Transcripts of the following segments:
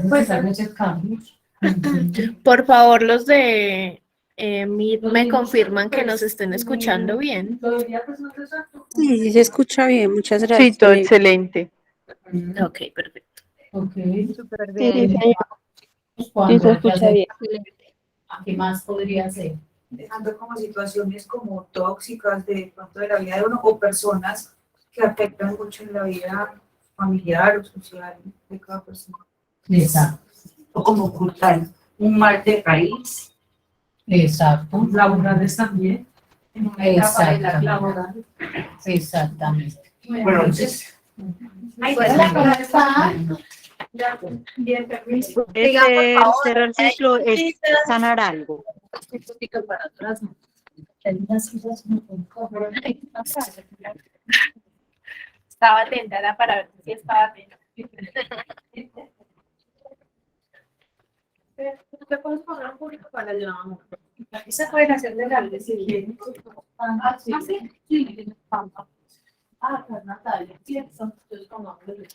Pues, por favor, los de Meet me confirman que nos estén escuchando bien. Sí, sí se escucha bien, muchas Sí, gracias. todo excelente. Ok, perfecto. Súper Sí, bien. señor. Sí, se escucha bien. ¿Qué más podría ser? Dejando como situaciones como tóxicas de pronto de la vida de uno o personas que afectan mucho en la vida familiar o social de cada persona. Exacto. O como ocultar un mal de raíz. Exacto. Laborales también. En una etapa de la laboral. Exactamente. Bueno, entonces. Bien, permiso. Cerrar el ciclo es sanar algo. Estaba atenta, era para ver si estaba atenta. ¿Te puedes poner un público para el llamado? Esa puede hacer legal, decir. Ah, sí. Sí. Ah, pues Natalia, sí, son tus comandos de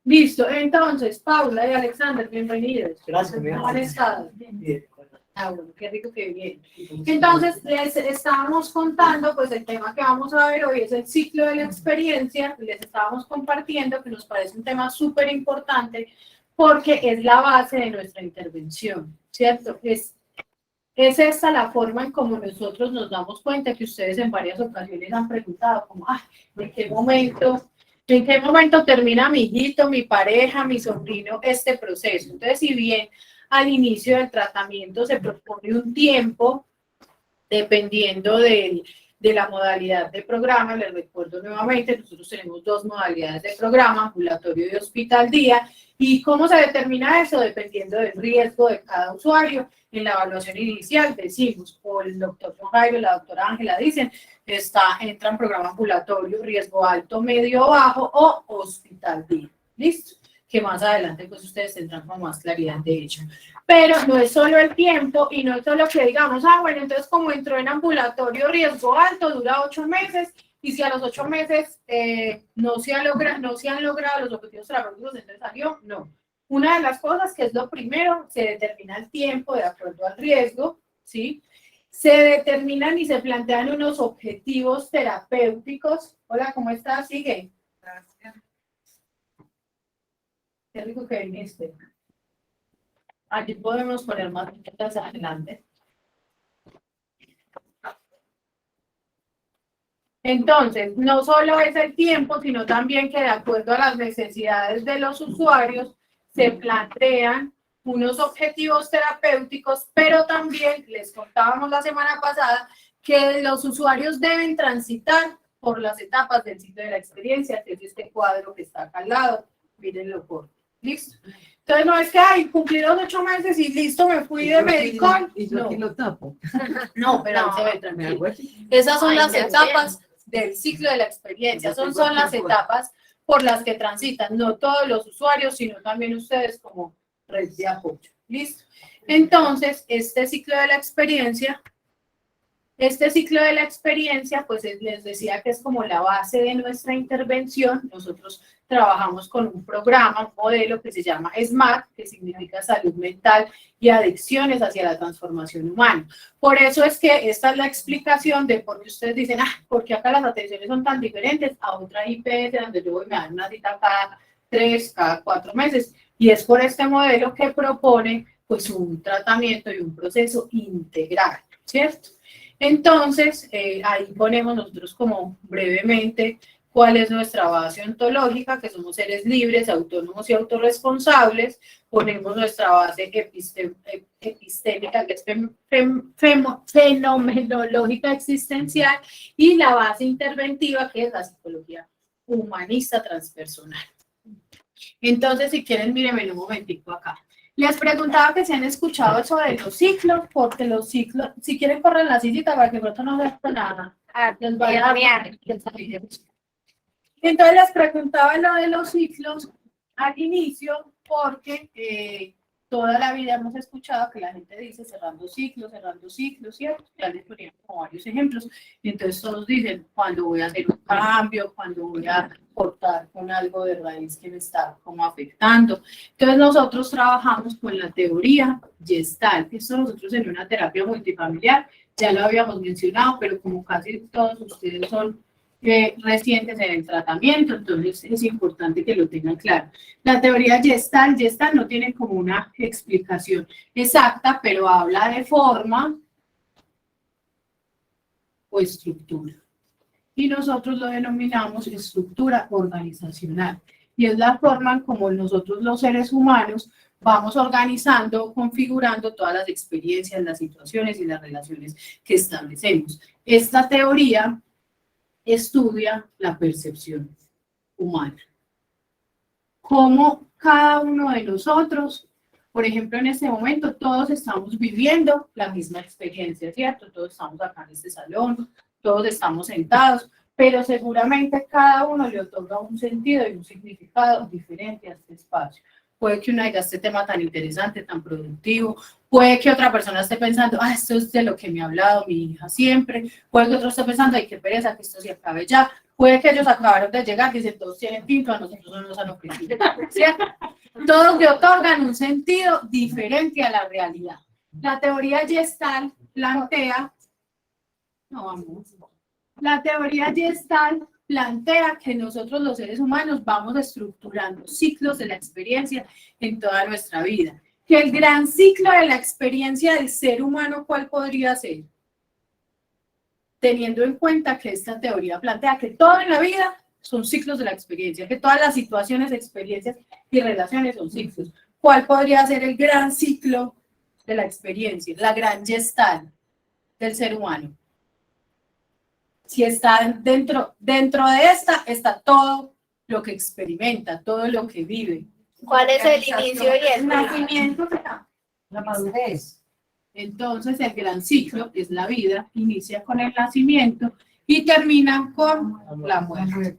Listo, entonces, Paula y Alexander, bienvenidos. Gracias, ¿Cómo han estado? Bien. Ah, bueno, qué rico que viene. Entonces, les estábamos contando, pues el tema que vamos a ver hoy es el ciclo de la experiencia. Les estábamos compartiendo que nos parece un tema súper importante porque es la base de nuestra intervención, ¿cierto? Es esta la forma en cómo nosotros nos damos cuenta que ustedes en varias ocasiones han preguntado, como, ah, ¿en qué momento termina mi hijito, mi pareja, mi sobrino este proceso? Entonces, si bien al inicio del tratamiento se propone un tiempo, dependiendo de la modalidad de programa, les recuerdo nuevamente, nosotros tenemos dos modalidades de programa, ambulatorio y hospital día, y cómo se determina eso, dependiendo del riesgo de cada usuario. En la evaluación inicial decimos, o el doctor Juan Jairo, la doctora Ángela dicen, entra en programa ambulatorio, riesgo alto, medio o bajo, o hospital día. ¿Listo? Que más adelante pues ustedes tendrán con más claridad de ello. Pero no es solo el tiempo y no es solo que digamos, ah, bueno, entonces como entró en ambulatorio riesgo alto, dura 8 meses, y si a los 8 meses no se han logrado los objetivos terapéuticos, entonces salió, no. Una de las cosas que es lo primero, se determina el tiempo de acuerdo al riesgo, ¿sí? Se determinan y se plantean unos objetivos terapéuticos. Hola, ¿cómo estás? Sigue. Gracias. Qué rico que viniste. Aquí podemos poner más etiquetas adelante. Entonces, no solo es el tiempo, sino también que de acuerdo a las necesidades de los usuarios, se plantean unos objetivos terapéuticos, pero también les contábamos la semana pasada que los usuarios deben transitar por las etapas del ciclo de la experiencia, que es este cuadro que está acá al lado. Mírenlo por. ¿Listo? Entonces no es que, ay, cumplí los 8 meses y listo, me fui de Medicol. Y yo aquí lo tapo. No, pero No, se ve tranquilo. Esas son las etapas del ciclo de la experiencia, son las etapas por las que transitan, no todos los usuarios, sino también ustedes como red de apoyo. ¿Listo? Entonces, este ciclo de la experiencia, pues les decía que es como la base de nuestra intervención. Nosotros trabajamos con un programa, un modelo que se llama SMART, que significa salud mental y adicciones hacia la transformación humana. Por eso es que esta es la explicación de por qué ustedes dicen, ah, ¿por qué acá las atenciones son tan diferentes a otra IPS donde yo voy a dar una cita cada 3, cada 4 meses? Y es por este modelo que propone pues un tratamiento y un proceso integral, ¿cierto? Entonces, ahí ponemos nosotros como brevemente cuál es nuestra base ontológica, que somos seres libres, autónomos y autorresponsables. Ponemos nuestra base epistémica, que es fenomenológica existencial, y la base interventiva, que es la psicología humanista transpersonal. Entonces, si quieren, mírenme un momentico acá. Les preguntaba que si han escuchado eso de los ciclos, porque los ciclos, si quieren correr la sillita para que pronto no vean nada. Les vaya a mirar. Entonces les preguntaba lo de los ciclos al inicio, porque toda la vida hemos escuchado que la gente dice cerrando ciclos, ¿cierto? Ya les ponían como varios ejemplos. Y entonces todos dicen, cuando voy a hacer un cambio, cuando voy a cortar con algo de raíz que me está como afectando. Entonces nosotros trabajamos con la teoría Gestalt. Esto nosotros en una terapia multifamiliar, ya lo habíamos mencionado, pero como casi todos ustedes son recientes en el tratamiento, entonces es importante que lo tengan claro. La teoría Gestalt no tiene como una explicación exacta, pero habla de forma o estructura. Y nosotros lo denominamos estructura organizacional. Y es la forma en como nosotros los seres humanos vamos organizando, configurando todas las experiencias, las situaciones y las relaciones que establecemos. Esta teoría estudia la percepción humana. Cómo cada uno de nosotros, por ejemplo, en este momento, todos estamos viviendo la misma experiencia, ¿cierto? Todos estamos acá en este salón, todos estamos sentados, pero seguramente cada uno le otorga un sentido y un significado diferente a este espacio. Puede que uno diga este tema tan interesante, tan productivo, puede que otra persona esté pensando, esto es de lo que me ha hablado mi hija siempre, puede que otro esté pensando, ay, qué pereza, que esto se acabe ya, puede que ellos acabaron de llegar, dicen, todos tienen tinto, a nosotros no nos han ofrecido, ¿cierto? Todos le otorgan un sentido diferente a la realidad. La teoría Gestalt plantea, la teoría Gestalt plantea que nosotros los seres humanos vamos estructurando ciclos de la experiencia en toda nuestra vida. Que el gran ciclo de la experiencia del ser humano, ¿cuál podría ser? Teniendo en cuenta que esta teoría plantea que todo en la vida son ciclos de la experiencia, que todas las situaciones, experiencias y relaciones son ciclos. ¿Cuál podría ser el gran ciclo de la experiencia, la gran Gestalt del ser humano? Si está dentro de esta, está todo lo que experimenta, todo lo que vive. ¿Cuál es el inicio y el nacimiento? La madurez. Entonces, el gran ciclo es la vida, inicia con el nacimiento y termina con la muerte.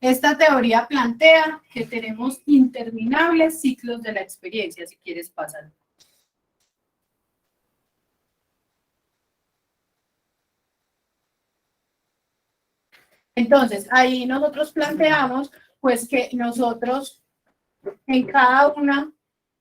Esta teoría plantea que tenemos interminables ciclos de la experiencia, si quieres pasar. Entonces, ahí nosotros planteamos, pues, que nosotros, en cada una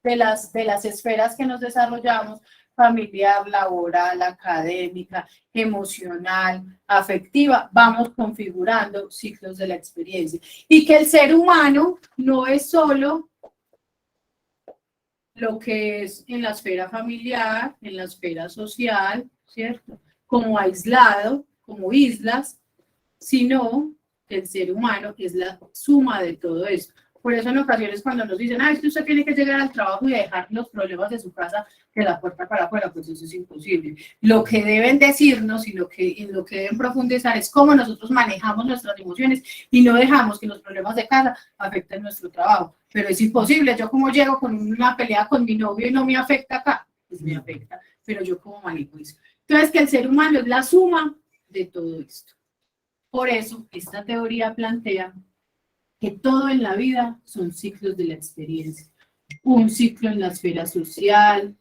de las esferas que nos desarrollamos, familiar, laboral, académica, emocional, afectiva, vamos configurando ciclos de la experiencia. Y que el ser humano no es solo lo que es en la esfera familiar, en la esfera social, ¿cierto? Como aislado, como islas, sino que el ser humano es la suma de todo esto. Por eso en ocasiones cuando nos dicen, es que usted tiene que llegar al trabajo y dejar los problemas de su casa de la puerta para afuera, pues eso es imposible. Lo que deben decirnos y en lo que deben profundizar es cómo nosotros manejamos nuestras emociones y no dejamos que los problemas de casa afecten nuestro trabajo. Pero es imposible, yo como llego con una pelea con mi novio y no me afecta acá, pues me afecta, pero yo cómo manejo eso. Entonces que el ser humano es la suma de todo esto. Por eso, esta teoría plantea que todo en la vida son ciclos de la experiencia. Un ciclo en la esfera social,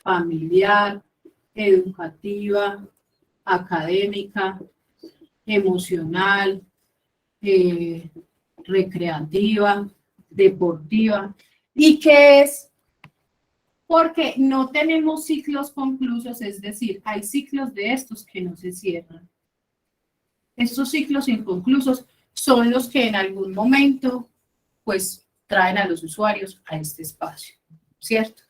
familiar, educativa, académica, emocional, recreativa, deportiva. ¿Y qué es? Porque no tenemos ciclos conclusos, es decir, hay ciclos de estos que no se cierran. Estos ciclos inconclusos son los que en algún momento, pues, traen a los usuarios a este espacio, ¿cierto?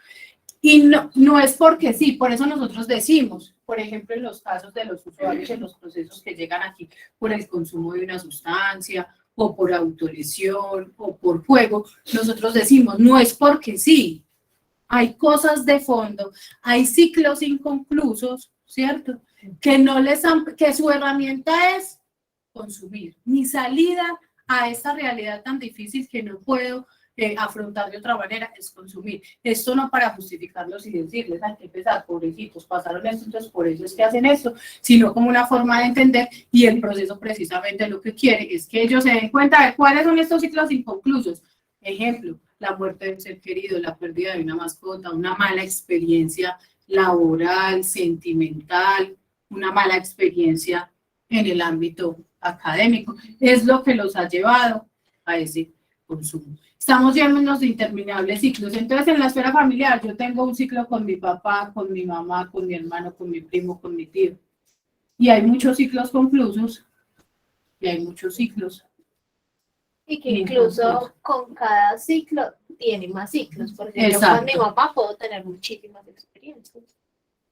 Y no es porque sí, por eso nosotros decimos, por ejemplo, en los casos de los usuarios, en los procesos que llegan aquí por el consumo de una sustancia, o por autolesión, o por juego, nosotros decimos, no es porque sí, hay cosas de fondo, hay ciclos inconclusos, ¿cierto? Que su herramienta es consumir. Mi salida a esta realidad tan difícil que no puedo afrontar de otra manera es consumir. Esto no para justificarlos y decirles, hay que empezar, pobrecitos, pasaron esto, entonces por eso es que hacen esto, sino como una forma de entender, y el proceso precisamente lo que quiere es que ellos se den cuenta de cuáles son estos ciclos inconclusos. Ejemplo, la muerte de un ser querido, la pérdida de una mascota, una mala experiencia laboral, sentimental, una mala experiencia en el ámbito académico. Es lo que los ha llevado a ese consumo. Estamos llenos de interminables ciclos. Entonces, en la esfera familiar, yo tengo un ciclo con mi papá, con mi mamá, con mi hermano, con mi primo, con mi tío. Y hay muchos ciclos conclusos y hay muchos ciclos. Y que incluso con cada ciclo tiene más ciclos, porque yo Exacto. con mi mamá puedo tener muchísimas experiencias.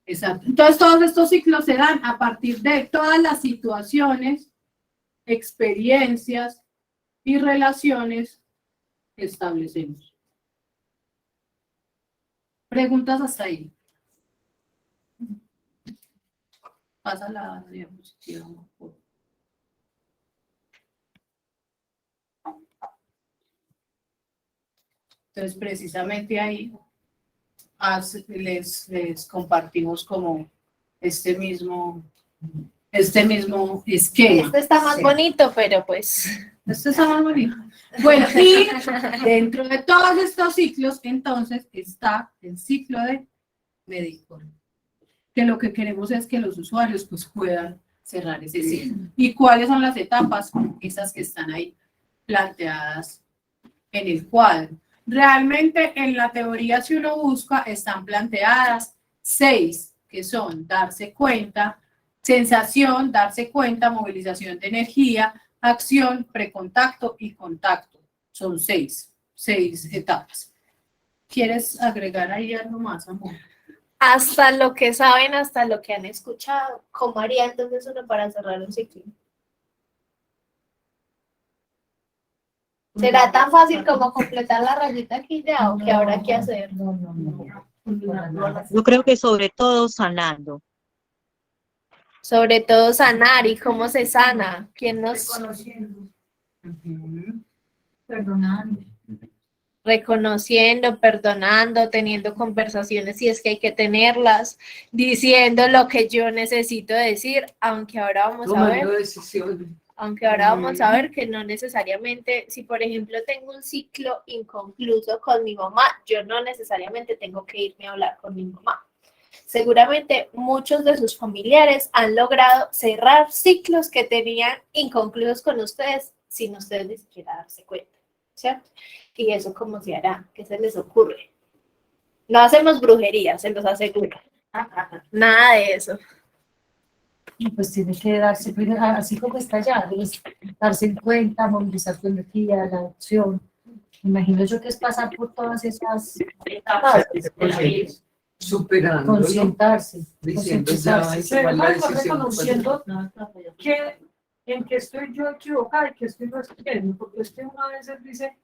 Exacto. Entonces, todos estos ciclos se dan a partir de todas las situaciones, experiencias y relaciones que establecemos. ¿Preguntas hasta ahí? Pasa la diapositiva. Entonces, precisamente ahí les compartimos como este mismo esquema. Este está más Sí. bonito, pero pues... Esto está más bonito. Bueno, y dentro de todos estos ciclos, entonces, está el ciclo de médico. Que lo que queremos es que los usuarios pues puedan cerrar ese ciclo. ¿Y cuáles son las etapas? Esas que están ahí planteadas en el cuadro. Realmente en la teoría, si uno busca, están planteadas 6, que son darse cuenta, sensación, darse cuenta, movilización de energía, acción, precontacto y contacto. Son 6 etapas. ¿Quieres agregar ahí algo más, amor? Hasta lo que saben, hasta lo que han escuchado. ¿Cómo haría entonces uno para cerrar un ciclo? ¿Será tan fácil como completar la rayita aquí ya o qué habrá que hacer? No. Yo creo que sobre todo sanando. Sobre todo sanar y cómo se sana. ¿Quién nos Reconociendo, perdonando. reconociendo, perdonando, teniendo conversaciones si es que hay que tenerlas, diciendo lo que yo necesito decir, aunque ahora vamos a ver, que no necesariamente, si por ejemplo tengo un ciclo inconcluso con mi mamá, yo no necesariamente tengo que irme a hablar con mi mamá. Seguramente muchos de sus familiares han logrado cerrar ciclos que tenían inconclusos con ustedes sin ustedes ni siquiera darse cuenta, ¿cierto? Y eso cómo se hará, ¿qué se les ocurre? No hacemos brujería, se los aseguro. Nada de eso. Y pues tiene que darse, así como está ya, es darse en cuenta, movilizar su energía, la acción. Me imagino yo que es pasar por todas esas etapas, superando, concientarse, diciendo ya hay que tomar la decisión. Reconociendo en que estoy yo equivocada y que estoy no escribiendo, porque es que una vez dice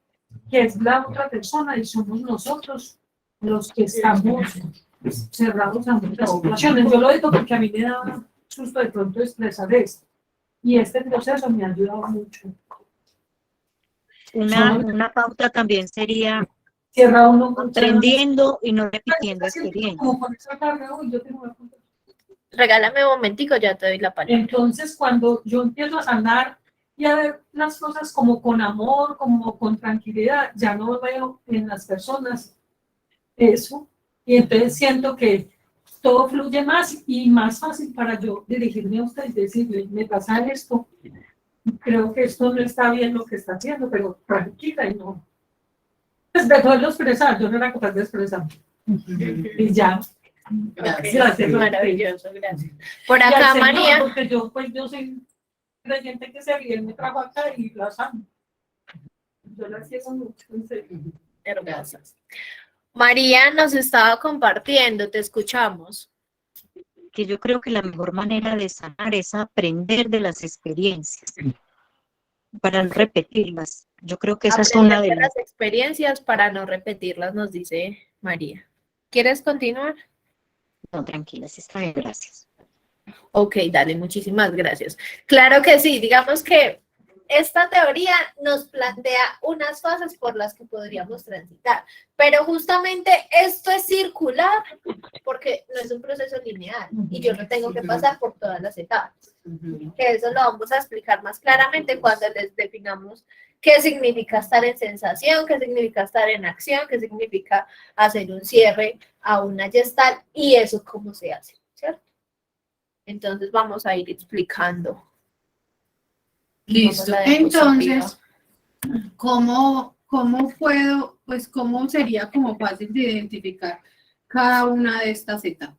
que es la otra persona y somos nosotros los que estamos cerrados a muchas situaciones. Yo lo digo porque a mí me da susto de pronto expresar esto y este proceso me ha ayudado mucho. Una pauta también sería Cierra uno muchas- aprendiendo y no repitiendo experiencias. Como con esa carga, uy, yo tengo una punta. Regálame un momentico, ya te doy la palabra. Entonces, cuando yo empiezo a sanar y a ver las cosas como con amor, como con tranquilidad, ya no veo en las personas eso, y entonces siento que todo fluye más y más fácil para yo dirigirme a usted y decirle, me pasa esto, creo que esto no está bien lo que está haciendo, pero tranquila y no. Pues de poderlo expresar, yo no era capaz de expresar. Y ya. Gracias. Maravilloso, gracias. Por Y al acá, Señor, María. porque yo soy creyente que se bien me trajo acá y la amo. Yo la quiero mucho, en serio. Hermosas. María nos estaba compartiendo, te escuchamos. Que yo creo que la mejor manera de sanar es aprender de las experiencias para no repetirlas. Yo creo que esa es una Aprender de de las experiencias para no repetirlas, nos dice María. ¿Quieres continuar? No, tranquila, sí está bien, gracias. Ok, dale, muchísimas gracias. Claro que sí, digamos que esta teoría nos plantea unas fases por las que podríamos transitar, pero justamente esto es circular porque no es un proceso lineal y yo no tengo que pasar por todas las etapas. Que eso lo vamos a explicar más claramente cuando les definamos qué significa estar en sensación, qué significa estar en acción, qué significa hacer un cierre a una gestalt y eso cómo se hace, ¿cierto? Entonces vamos a ir explicando. Listo. Entonces, ¿cómo puedo, pues cómo sería como fácil de identificar cada una de estas etapas?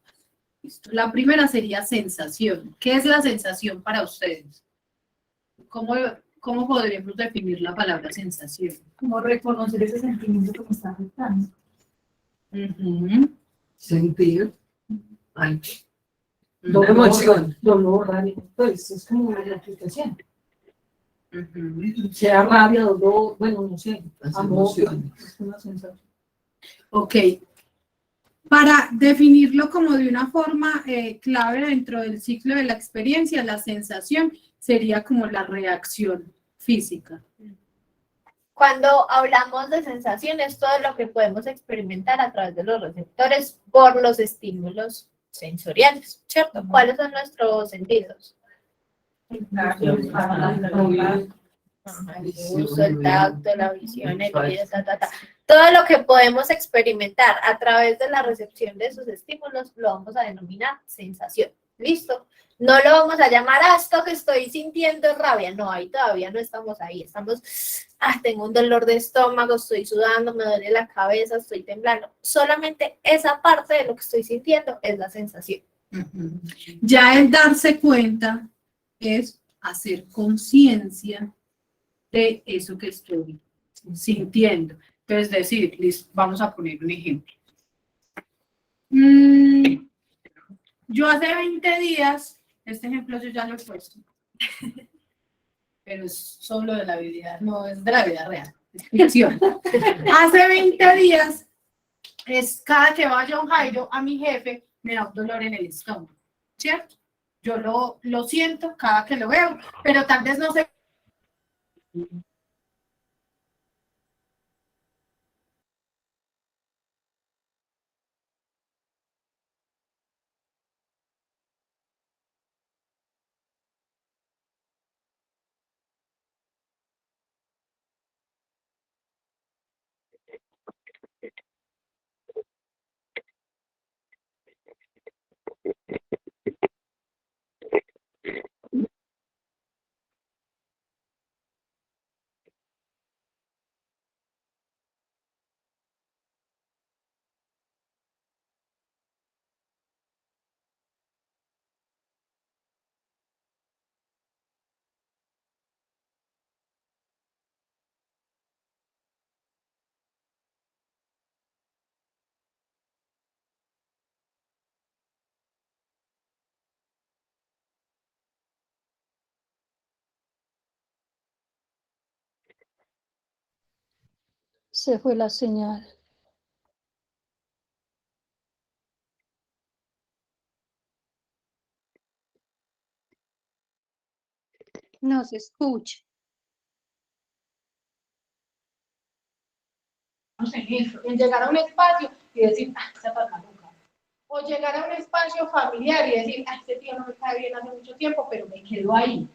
Listo. La primera sería sensación. ¿Qué es la sensación para ustedes? ¿Cómo podríamos definir la palabra sensación? Como reconocer ese sentimiento que me está afectando. Sentir. Ay. Una Dolor, emoción. dolor, rabia, pues es como la aplicación. Sea rabia, dolor, bueno, no sé, Las amor, emociones. es una sensación. Ok. Para definirlo como de una forma clave dentro del ciclo de la experiencia, la sensación sería como la reacción física. Cuando hablamos de sensaciones, todo lo que podemos experimentar a través de los receptores por los estímulos sensoriales, ¿cierto? ¿Cuáles son nuestros sentidos? El gusto, el tacto, la visión, el oído, Todo lo que podemos experimentar a través de la recepción de esos estímulos lo vamos a denominar sensación. ¿Listo? No lo vamos a llamar esto que estoy sintiendo es rabia. No, ahí todavía no estamos ahí. Estamos, tengo un dolor de estómago, estoy sudando, me duele la cabeza, estoy temblando. Solamente esa parte de lo que estoy sintiendo es la sensación. Ya el darse cuenta es hacer conciencia de eso que estoy sintiendo. Entonces, decir, vamos a poner un ejemplo. Yo hace 20 días, este ejemplo yo ya lo he puesto, pero es solo de la vida, no es de la vida real, es ficción. Hace 20 días, cada que vaya a un Jairo, a mi jefe, me da un dolor en el estómago, ¿cierto? Yo lo siento cada que lo veo, pero tal vez no sé. Se fue la señal. No se escucha. En llegar a un espacio y decir, esa palma nunca. O llegar a un espacio familiar y decir, este tío no me cae bien hace mucho tiempo, pero me quedo ahí.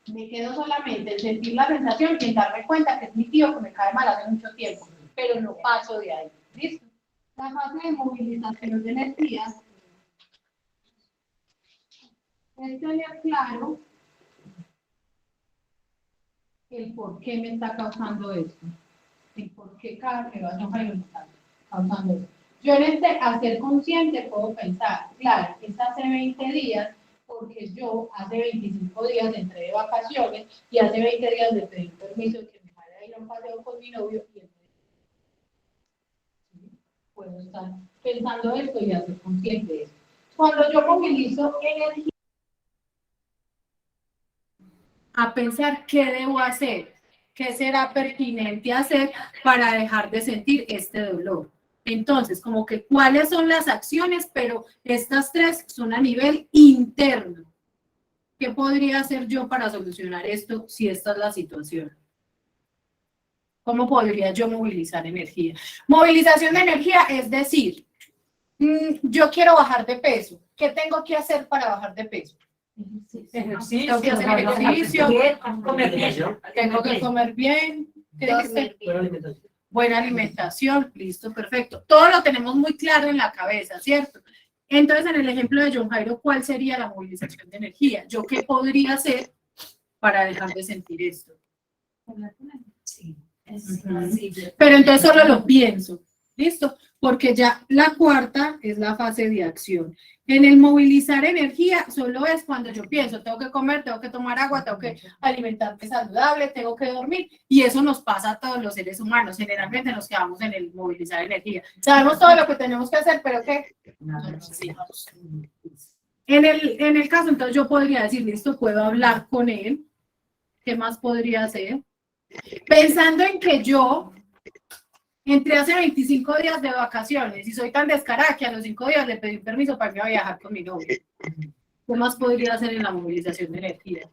Me quedo solamente en sentir la sensación y en darme cuenta que es mi tío que me cae mal hace mucho tiempo, pero no paso de ahí. ¿Listo? La fase de movilización de energía es tener claro el por qué me está causando esto. El por qué cada que vaya a me está causando esto. Yo en este hacer consciente puedo pensar, claro, es hace 20 días porque yo hace 25 días entré de vacaciones y hace 20 días le pedí permiso de que me vaya a ir a un paseo con mi novio y puedo estar pensando esto y hacer consciente de esto. Cuando yo movilizo energía a pensar qué debo hacer, qué será pertinente hacer para dejar de sentir este dolor. Entonces, como que cuáles son las acciones, pero estas tres son a nivel interno. ¿Qué podría hacer yo para solucionar esto si esta es la situación? ¿Cómo podría yo movilizar energía? Movilización de energía es decir, yo quiero bajar de peso. ¿Qué tengo que hacer para bajar de peso? Ejercicio, Tengo que hacer ejercicio, comer bien. tengo que comer bien, ¿qué dijiste? Dormir bien. Buena alimentación, listo, perfecto. Todo lo tenemos muy claro en la cabeza, ¿cierto? Entonces, en el ejemplo de John Jairo, ¿cuál sería la movilización de energía? ¿Yo qué podría hacer para dejar de sentir esto? Sí. Pero entonces solo lo pienso, ¿listo? Porque ya la cuarta es la fase de acción. En el movilizar energía solo es cuando yo pienso, tengo que comer, tengo que tomar agua, tengo que alimentarme saludable, tengo que dormir, y eso nos pasa a todos los seres humanos. Generalmente nos quedamos en el movilizar energía. Sabemos todo lo que tenemos que hacer, pero ¿qué? No lo hacemos. En el caso, entonces yo podría decir, listo, puedo hablar con él. ¿Qué más podría hacer? Pensando en que yo entré hace 25 días de vacaciones y soy tan descarada que a los 5 días le pedí permiso para que vaya a viajar con mi novio. ¿Qué más podría hacer en la movilización de energía?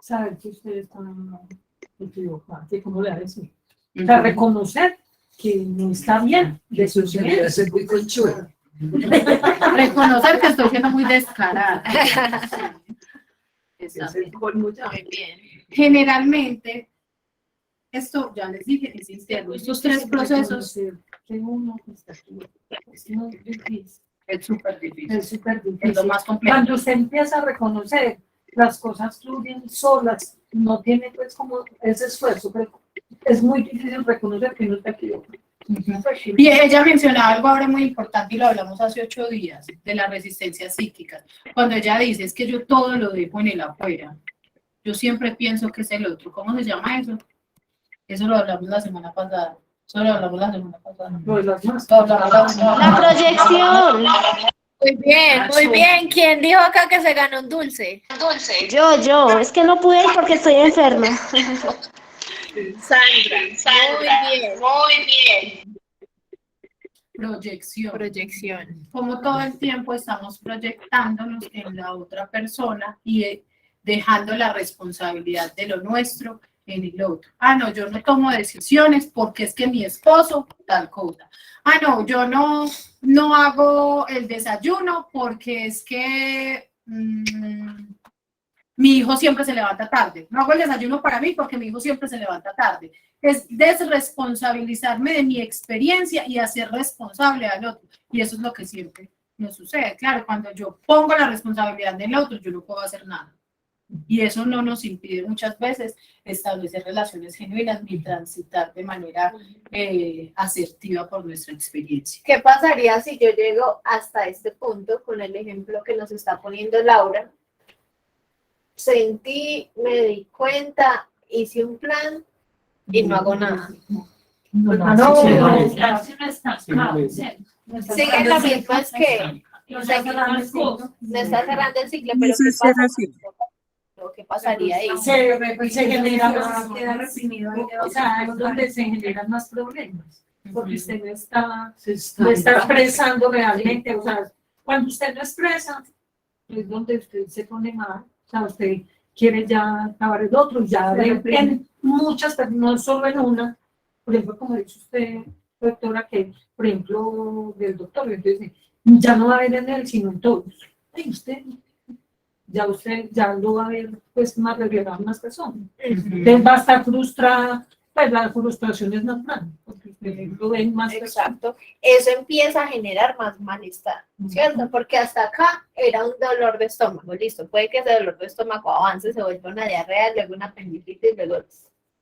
Saber que ustedes están equivocados, ¿cómo le va a decir? O sea, reconocer que no está bien de su Debería ser muy conchuda. Reconocer que estoy siendo muy descarada. Es el colmo ya. Muy bien. Generalmente, esto ya les dije, es interno. Estos tres procesos Que uno está equivocado. Es muy difícil. es súper difícil. Es súper Es lo difícil. más complejo. Cuando usted empieza a reconocer, las cosas fluyen solas, no tiene pues como ese esfuerzo, pero es muy difícil reconocer que no está equivocado. Y ella mencionaba algo ahora muy importante y lo hablamos hace 8 días, de las resistencias psíquicas. Cuando ella dice, es que yo todo lo dejo en el afuera. Yo siempre pienso que es el otro. ¿Cómo se llama eso? Eso lo hablamos la semana pasada. Eso lo hablamos la semana pasada. Lo de las más. Lo hablamos la semana La pasada. proyección. Muy bien. ¿Quién dijo acá que se ganó un dulce? Yo, es que no pude ir porque estoy enferma. Sandra. Muy bien. Proyección. Proyección. Como todo el tiempo estamos proyectándonos en la otra persona y dejando la responsabilidad de lo nuestro en el otro. Ah, no, yo no tomo decisiones porque es que mi esposo tal cosa. Ah, no, yo no hago el desayuno porque es que mi hijo siempre se levanta tarde. No hago el desayuno para mí porque mi hijo siempre se levanta tarde. Es desresponsabilizarme de mi experiencia y hacer responsable al otro. Y eso es lo que siempre nos sucede. Claro, cuando yo pongo la responsabilidad del otro, yo no puedo hacer nada. Y eso no nos impide muchas veces establecer relaciones genuinas ni transitar de manera asertiva por nuestra experiencia. ¿Qué pasaría si yo llego hasta este punto con el ejemplo que nos está poniendo Laura? Sentí, me di cuenta, hice un plan y no hago nada. Sigue la misma, es que no está cerrando el ciclo, pero Eso ¿qué es pasa? así. ¿Qué pasaría ahí? Se genera más, Queda reprimido. o sea, es donde se generan más problemas, porque usted no está Se está- no está expresando realmente, o sea, cuando usted no expresa, es donde usted se pone mal, o sea, usted quiere ya acabar el otro, ya en muchas, pero no solo en una, por ejemplo, como dice usted, doctora, que, por ejemplo, del doctor, entonces, ya no va a haber en él, sino en todos. Y usted ya lo va a ver, pues, más reflejado en más personas. Entonces va a estar frustrada, pues la frustración es normal, porque usted lo ven más personas. Exacto. Eso empieza a generar más malestar, ¿cierto? Porque hasta acá era un dolor de estómago, listo. Puede que ese dolor de estómago avance, se vuelva una diarrea, luego una apendicitis, luego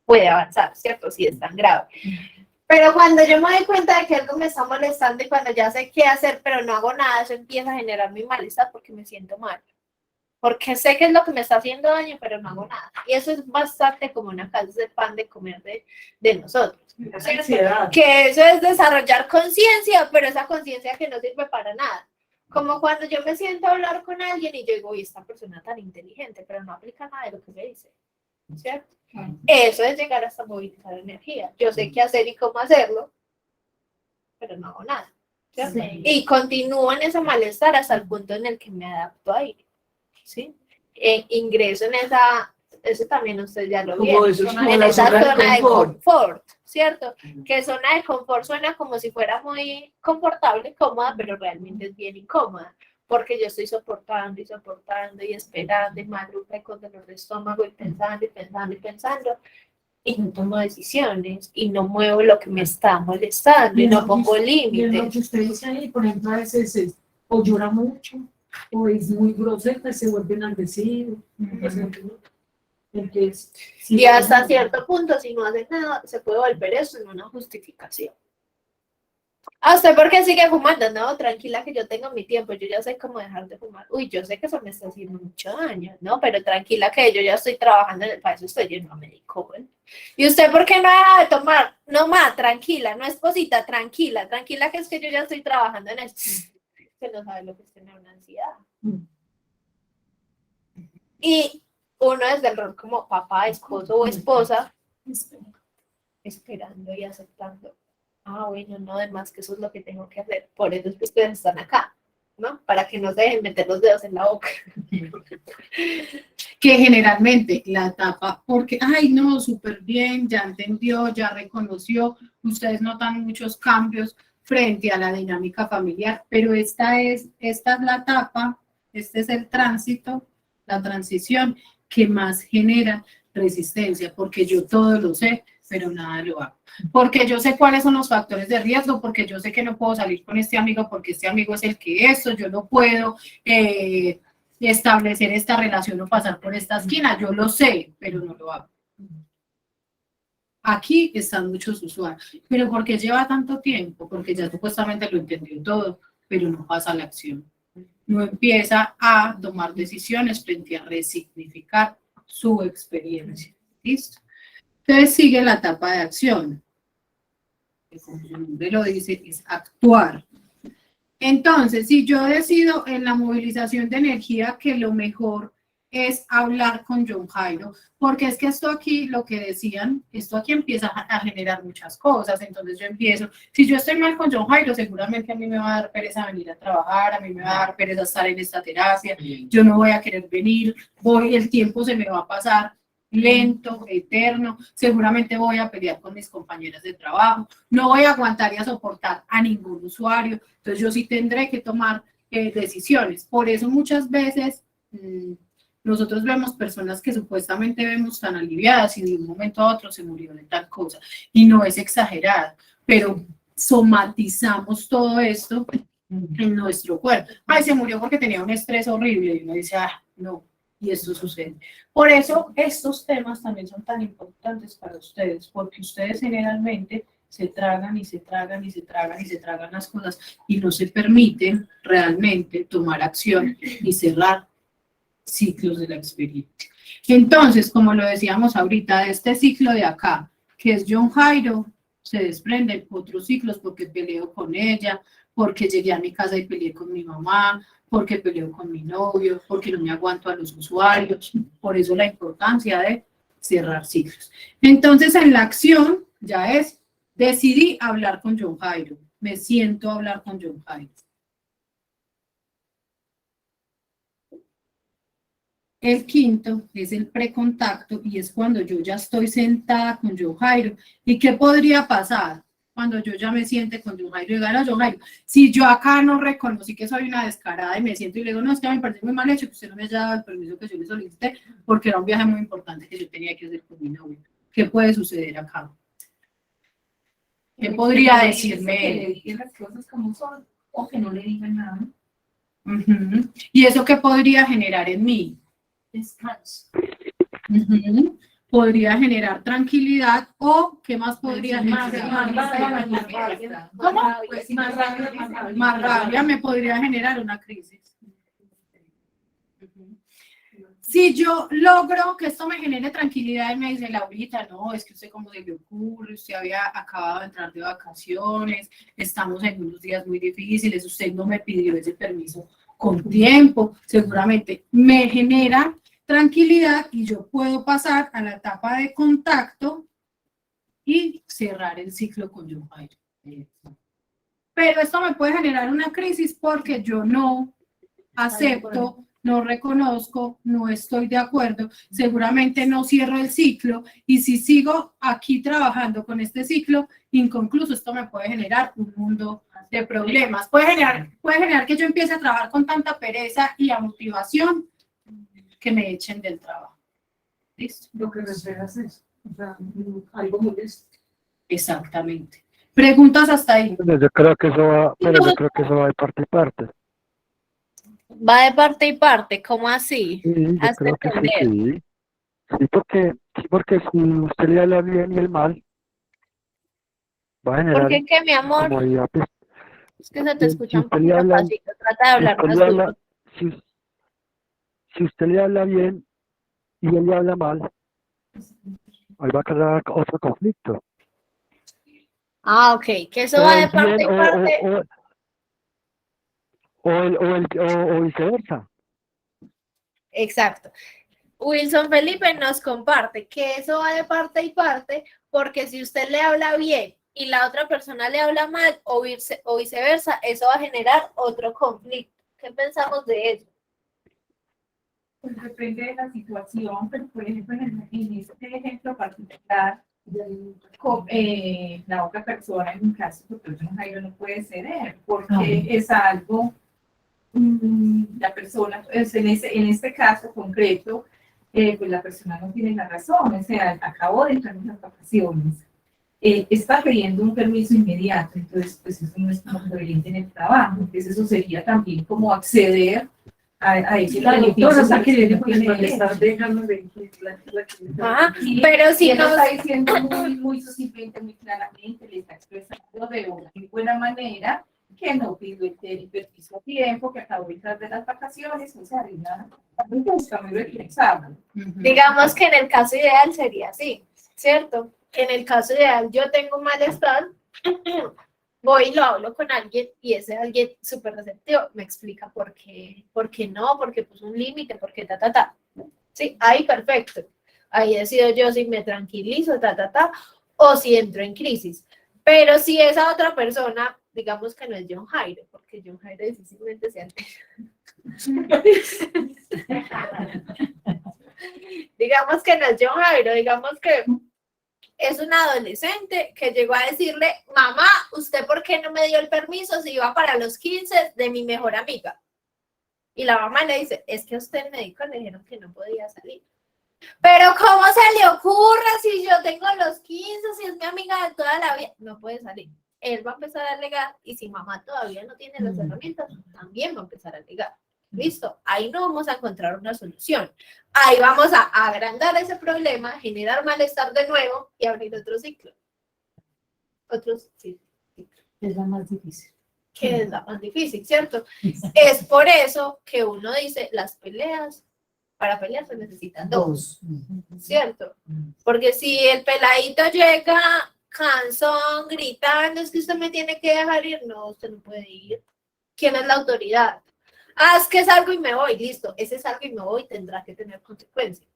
puede avanzar, ¿cierto? Si es tan grave. Pero cuando yo me doy cuenta de que algo me está molestando y cuando ya sé qué hacer, pero no hago nada, eso empieza a generar mi malestar porque me siento mal. Porque sé que es lo que me está haciendo daño, pero no hago nada. Y eso es bastante como una casa de pan de comer de nosotros. Ansiedad. Que eso es desarrollar conciencia, pero esa conciencia que no sirve para nada. Como cuando yo me siento a hablar con alguien y yo digo, uy, esta persona tan inteligente, pero no aplica nada de lo que me dice. ¿Cierto? Eso es llegar hasta movilizar energía. Yo sé qué hacer y cómo hacerlo, pero no hago nada. ¿Cierto? Sí. Y continúo en ese malestar hasta el punto en el que me adapto ahí. ¿Sí? Ingreso en eso también usted ya lo Como vieron, eso es como en la esa zona de confort. confort, ¿cierto? Que zona de confort suena como si fuera muy confortable, cómoda, pero realmente es bien incómoda, porque yo estoy soportando y soportando y esperando y maluca y con dolor de estómago y pensando y pensando y pensando y no tomo decisiones y no muevo lo que me está molestando y no pongo Y en lo límites. que usted dice ahí, por ejemplo, a veces o llora mucho, o es muy grosero, y se vuelven agresivos. Entonces, Y hasta cierto punto, si no hace nada, se puede volver eso en una justificación. ¿A usted por qué sigue fumando? No, tranquila que yo tengo mi tiempo, yo ya sé cómo dejar de fumar. Uy, yo sé que eso me está haciendo mucho daño, ¿no? Pero tranquila que yo ya estoy trabajando, para eso estoy yendo a médico. ¿Eh? ¿Y usted por qué no deja de tomar? No, ma, tranquila, no, esposita, tranquila, tranquila que es que yo ya estoy trabajando en eso. Usted no sabe lo que es tener una ansiedad. Y uno desde el rol como papá, esposo o esposa, esperando y aceptando. Ah, bueno, no, además que eso es lo que tengo que hacer. Por eso es que ustedes están acá, ¿no? Para que no se dejen meter los dedos en la boca. Que generalmente la etapa, porque, ay, no, súper bien, ya entendió, ya reconoció, ustedes notan muchos cambios frente a la dinámica familiar, pero esta es la etapa, este es el tránsito, la transición que más genera resistencia, porque yo todo lo sé, pero nada lo hago. Porque yo sé cuáles son los factores de riesgo, porque yo sé que no puedo salir con este amigo, porque este amigo es el que eso, yo no puedo establecer esta relación o pasar por esta esquina, yo lo sé, pero no lo hago. Aquí están muchos usuarios, pero ¿por qué lleva tanto tiempo? Porque ya supuestamente lo entendió todo, pero no pasa a la acción. No empieza a tomar decisiones frente a resignificar su experiencia. ¿Listo? Entonces sigue la etapa de acción. Como su nombre lo dice, es actuar. Entonces, si yo decido en la movilización de energía que lo mejor es hablar con John Jairo, porque es que esto aquí, lo que decían, esto aquí empieza a generar muchas cosas, entonces yo empiezo, si yo estoy mal con John Jairo, seguramente a mí me va a dar pereza venir a trabajar, a mí me va a dar pereza estar en esta terapia, yo no voy a querer venir, el tiempo se me va a pasar lento, eterno, seguramente voy a pelear con mis compañeras de trabajo, no voy a aguantar y a soportar a ningún usuario, entonces yo sí tendré que tomar decisiones. Por eso muchas veces nosotros vemos personas que supuestamente vemos tan aliviadas y de un momento a otro se murió de tal cosa. Y no es exagerado, pero somatizamos todo esto en nuestro cuerpo. Ay, se murió porque tenía un estrés horrible. Y uno dice, ah, no, y esto sucede. Por eso estos temas también son tan importantes para ustedes, porque ustedes generalmente se tragan y se tragan y se tragan y se tragan las cosas y no se permiten realmente tomar acción y cerrar ciclos de la experiencia. Entonces, como lo decíamos ahorita, de este ciclo de acá, que es John Jairo, se desprenden otros ciclos porque peleo con ella, porque llegué a mi casa y peleé con mi mamá, porque peleo con mi novio, porque no me aguanto a los usuarios. Por eso la importancia de cerrar ciclos. Entonces, en la acción ya es, decidí hablar con John Jairo, me siento a hablar con John Jairo. El quinto es el precontacto y es cuando yo ya estoy sentada con John Jairo. ¿Y qué podría pasar cuando yo ya me siente con John Jairo y diga, John Jairo, si yo acá no reconocí que soy una descarada y me siento y le digo, no, es que me parece muy mal hecho que usted no me haya dado el permiso que yo le solicité porque era un viaje muy importante que yo tenía que hacer con mi novio? ¿Qué puede suceder acá? ¿Qué podría decirme? Que le diga las cosas como son o que no le digan nada. ¿Y eso qué podría generar en mí? Descanso. Podría generar tranquilidad o ¿qué más podría generar? ¿Cómo? Más rabia me podría generar una crisis. Si yo logro que esto me genere tranquilidad y me dice Laurita, no, es que usted como se le ocurre, usted había acabado de entrar de vacaciones, estamos en unos días muy difíciles, usted no me pidió ese permiso con tiempo, seguramente me genera tranquilidad y yo puedo pasar a la etapa de contacto y cerrar el ciclo con John Jairo. Pero esto me puede generar una crisis porque yo no acepto no reconozco, no estoy de acuerdo, seguramente no cierro el ciclo y si sigo aquí trabajando con este ciclo inconcluso, esto me puede generar un mundo de problemas. Puede generar que yo empiece a trabajar con tanta pereza y amotivación que me echen del trabajo. ¿Listo? Lo que reflejas es, o sea, algo molesto. Exactamente. Preguntas hasta ahí. Yo creo que eso va, pero yo creo que eso va de parte y parte. Va de parte y parte, ¿cómo así? Sí, yo Hazte creo que entender. sí. Sí, porque si usted le habla bien y el mal, va a generar Porque que mi amor, comodidad. Pues, es que se te si escucha un usted le poquito habla, pasito, trata de hablar usted más le duro. habla, si usted le habla bien y él le habla mal, ahí va a crear otro conflicto. Ah, ok, que eso O va de el parte bien y parte. o viceversa. Exacto. Wilson Felipe nos comparte que eso va de parte y parte, porque si usted le habla bien y la otra persona le habla mal o viceversa, eso va a generar otro conflicto. ¿Qué pensamos de eso? Pues depende de la situación, pero por ejemplo en este ejemplo particular, la otra persona en un caso, porque Jairo no puede ceder, porque es algo, la persona, pues, en este caso concreto, pues la persona no tiene la razón, o sea, acabó de entrar en las vacaciones, está pidiendo un permiso inmediato, entonces pues eso no es como coherente en el trabajo, entonces eso sería también como acceder a ese La doctora está queriendo que no con el tiene malestar, déjame ver. Ajá, pero si y él lo nos... está diciendo muy sucintamente, muy claramente, le está expresando de una muy buena manera que no pidió el permiso a tiempo, que acabó de entrar de las vacaciones, o sea, está muy reflexado. Digamos que en el caso ideal sería así, ¿cierto? En el caso ideal yo tengo un malestar, voy y lo hablo con alguien y ese alguien súper receptivo me explica por qué no, porque puso un límite, porque ta. Sí, ahí perfecto. Ahí decido yo si me tranquilizo, ta, o si entro en crisis. Pero si esa otra persona, digamos que no es John Jairo, porque John Jairo difícilmente se altera. Digamos que no es John Jairo, digamos que es un adolescente que llegó a decirle, mamá, ¿usted por qué no me dio el permiso si iba para los 15 de mi mejor amiga? Y la mamá le dice, es que a usted el médico le dijeron que no podía salir. Pero ¿cómo se le ocurre si yo tengo los 15, si es mi amiga de toda la vida? No puede salir. Él va a empezar a alegar y si mamá todavía no tiene las herramientas, también va a empezar a alegar. Listo, ahí no vamos a encontrar una solución. Ahí vamos a agrandar ese problema, generar malestar de nuevo y abrir otro ciclo. Ciclo. Es la más difícil. Que es la más difícil, ¿cierto? Es por eso que uno dice, las peleas, para pelear se necesitan dos, ¿cierto? Porque si el peladito llega cansón, gritando, es que usted me tiene que dejar ir, no, usted no puede ir. ¿Quién es la autoridad? Ah, es que salgo y me voy, listo, ese salgo y me voy tendrá que tener consecuencias.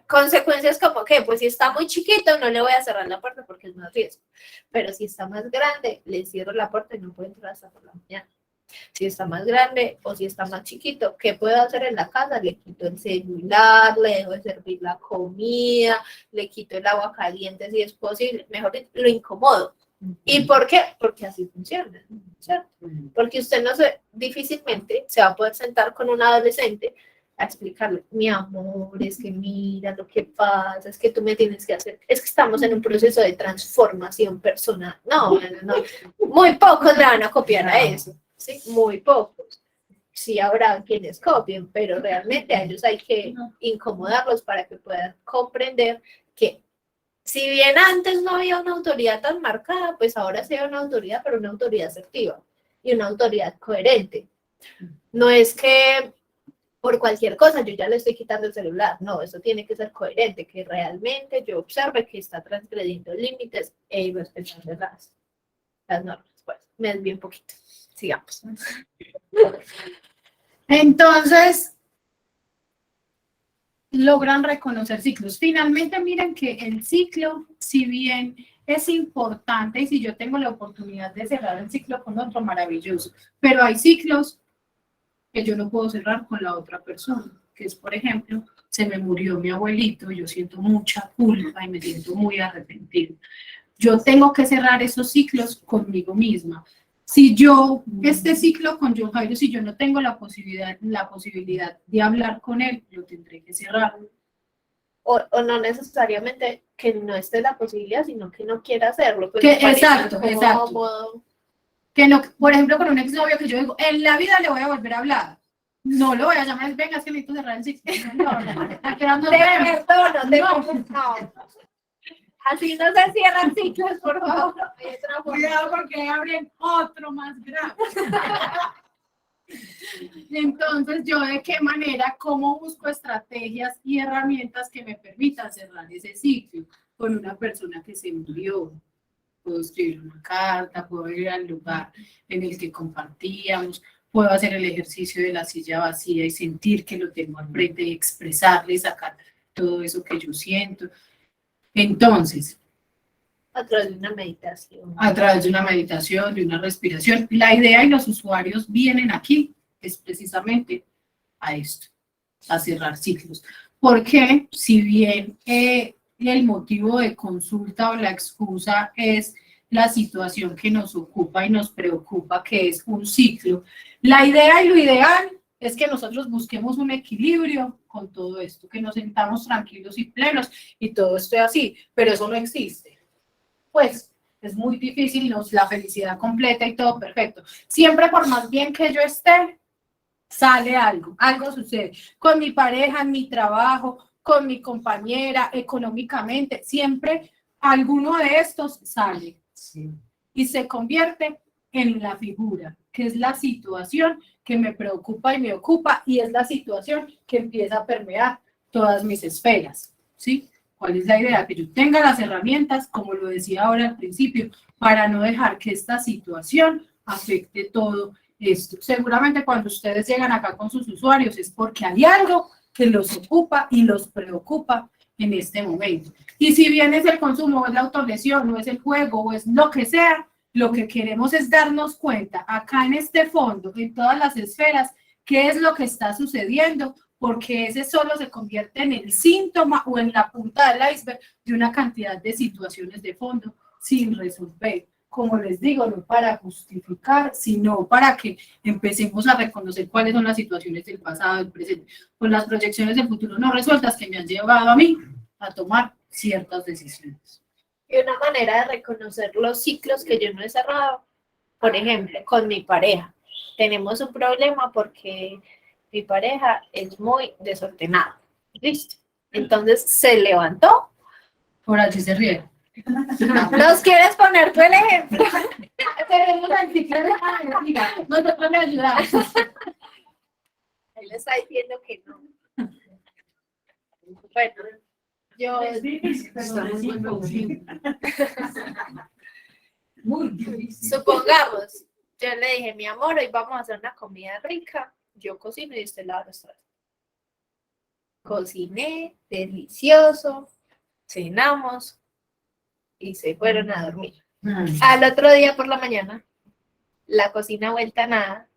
Consecuencias como que, pues si está muy chiquito, no le voy a cerrar la puerta porque es más riesgo. Pero si está más grande, le cierro la puerta y no puede entrar hasta por la mañana. Si está más grande o si está más chiquito, ¿qué puedo hacer en la casa? Le quito el celular, le dejo de servir la comida, le quito el agua caliente si es posible, mejor lo incomodo. ¿Y por qué? Porque así funciona, ¿cierto? Porque usted difícilmente se va a poder sentar con un adolescente a explicarle, mi amor, es que mira lo que pasa, es que tú me tienes que hacer, es que estamos en un proceso de transformación personal. No. Muy pocos le van a copiar a eso, ¿sí? Muy pocos. Sí habrá quienes copien, pero realmente a ellos hay que incomodarlos para que puedan comprender que si bien antes no había una autoridad tan marcada, pues ahora sí hay una autoridad, pero una autoridad asertiva y una autoridad coherente. No es que por cualquier cosa yo ya le estoy quitando el celular. No, eso tiene que ser coherente, que realmente yo observe que está transgrediendo límites e respetando las normas. Pues, me desvío un poquito. Sigamos. Entonces, logran reconocer ciclos. Finalmente, miren que el ciclo, si bien es importante y si yo tengo la oportunidad de cerrar el ciclo con otro, maravilloso, pero hay ciclos que yo no puedo cerrar con la otra persona, que es, por ejemplo, se me murió mi abuelito, yo siento mucha culpa y me siento muy arrepentida. Yo tengo que cerrar esos ciclos conmigo misma. Si yo, este ciclo con John Jairo, si yo no tengo la posibilidad de hablar con él, lo tendré que cerrar. O no necesariamente que no esté la posibilidad, sino que no quiera hacerlo. Pues Que, me parece exacto. incómodo. Que no, por ejemplo, con un exnovio que yo digo, en la vida le voy a volver a hablar. No lo voy a llamar, venga, es que necesito cerrar el ciclo. ¿A qué hora nos Te vemos? perdono, no. Así no se cierran ciclos, por favor. Hay otra forma. Cuidado porque abren otro más grave. Entonces, yo de qué manera, cómo busco estrategias y herramientas que me permitan cerrar ese ciclo con una persona que se murió. Puedo escribir una carta, puedo ir al lugar en el que compartíamos, puedo hacer el ejercicio de la silla vacía y sentir que lo tengo al frente y expresarle, sacar todo eso que yo siento. Entonces, A través de una meditación. a través de una meditación, de una respiración, la idea y los usuarios vienen aquí, es precisamente a esto, a cerrar ciclos. Porque si bien el motivo de consulta o la excusa es la situación que nos ocupa y nos preocupa, que es un ciclo, la idea y lo ideal es que nosotros busquemos un equilibrio con todo esto, que nos sentamos tranquilos y plenos y todo esté así, pero eso no existe. Pues es muy difícil, la felicidad completa y todo perfecto. Siempre por más bien que yo esté, sale algo sucede. Con mi pareja, en mi trabajo, con mi compañera, económicamente, siempre alguno de estos sale. Sí. Y se convierte en la figura, que es la situación que me preocupa y me ocupa, y es la situación que empieza a permear todas mis esferas, ¿sí? ¿Cuál es la idea? Que yo tenga las herramientas, como lo decía ahora al principio, para no dejar que esta situación afecte todo esto. Seguramente cuando ustedes llegan acá con sus usuarios es porque hay algo que los ocupa y los preocupa en este momento. Y si bien es el consumo, o es la autolesión, o es el juego, o es lo que sea, lo que queremos es darnos cuenta acá en este fondo, en todas las esferas, qué es lo que está sucediendo, porque ese solo se convierte en el síntoma o en la punta del iceberg de una cantidad de situaciones de fondo sin resolver. Como les digo, no para justificar, sino para que empecemos a reconocer cuáles son las situaciones del pasado, del presente, con las proyecciones del futuro no resueltas que me han llevado a mí a tomar ciertas decisiones. Y una manera de reconocer los ciclos que yo no he cerrado, por ejemplo, con mi pareja. Tenemos un problema porque mi pareja es muy desordenada. ¿Listo? Entonces se levantó. Por allí se ríe. ¿Nos quieres poner tú el ejemplo? Tenemos el ciclo de amiga. Nosotros le ayudamos. Él está diciendo que no. Bueno, yo supongamos, yo le dije, mi amor, hoy vamos a hacer una comida rica. Yo cocino y usted lava los trastes. Cociné, delicioso, cenamos y se fueron a dormir. Al otro día por la mañana, la cocina vuelta a nada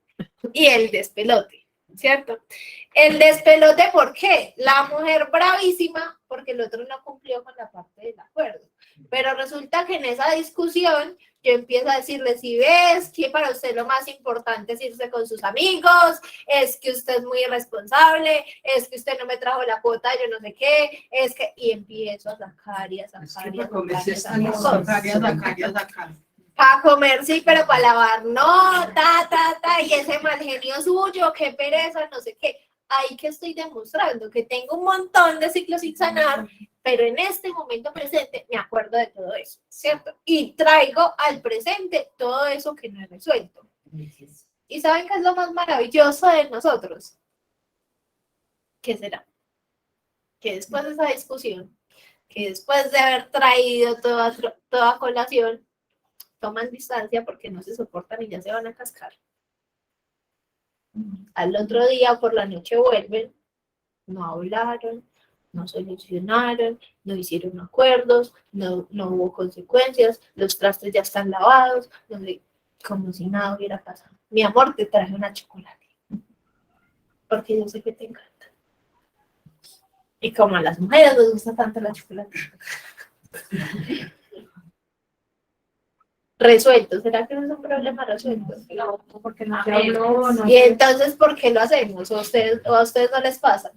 y el despelote, ¿cierto? El despelote, ¿por qué? La mujer bravísima porque el otro no cumplió con la parte del acuerdo. Pero resulta que en esa discusión yo empiezo a decirle, si ves que para usted lo más importante es irse con sus amigos, es que usted es muy irresponsable, es que usted no me trajo la cuota, yo no sé qué, es que... Y empiezo a sacar y a sacar y a sacar. Para comer, sí, pero para lavar, no, y ese mal genio suyo, qué pereza, no sé qué. Ahí que estoy demostrando que tengo un montón de ciclos sin sanar, pero en este momento presente me acuerdo de todo eso, ¿cierto? Y traigo al presente todo eso que no he resuelto. ¿Y saben qué es lo más maravilloso de nosotros? ¿Qué será? Que después de esa discusión, que después de haber traído toda colación, toman distancia porque no se soportan y ya se van a cascar. Al otro día por la noche vuelven, no hablaron, no solucionaron, no hicieron acuerdos, no hubo consecuencias, los trastes ya están lavados, como si nada hubiera pasado. Mi amor, te traje una chocolate. porque yo sé que te encanta. Y como a las mujeres les gusta tanto la chocolate. Resuelto, ¿será que no es un problema resuelto? No, porque no se habló, no. Y entonces, ¿por qué lo hacemos? ¿O a ustedes no les pasa?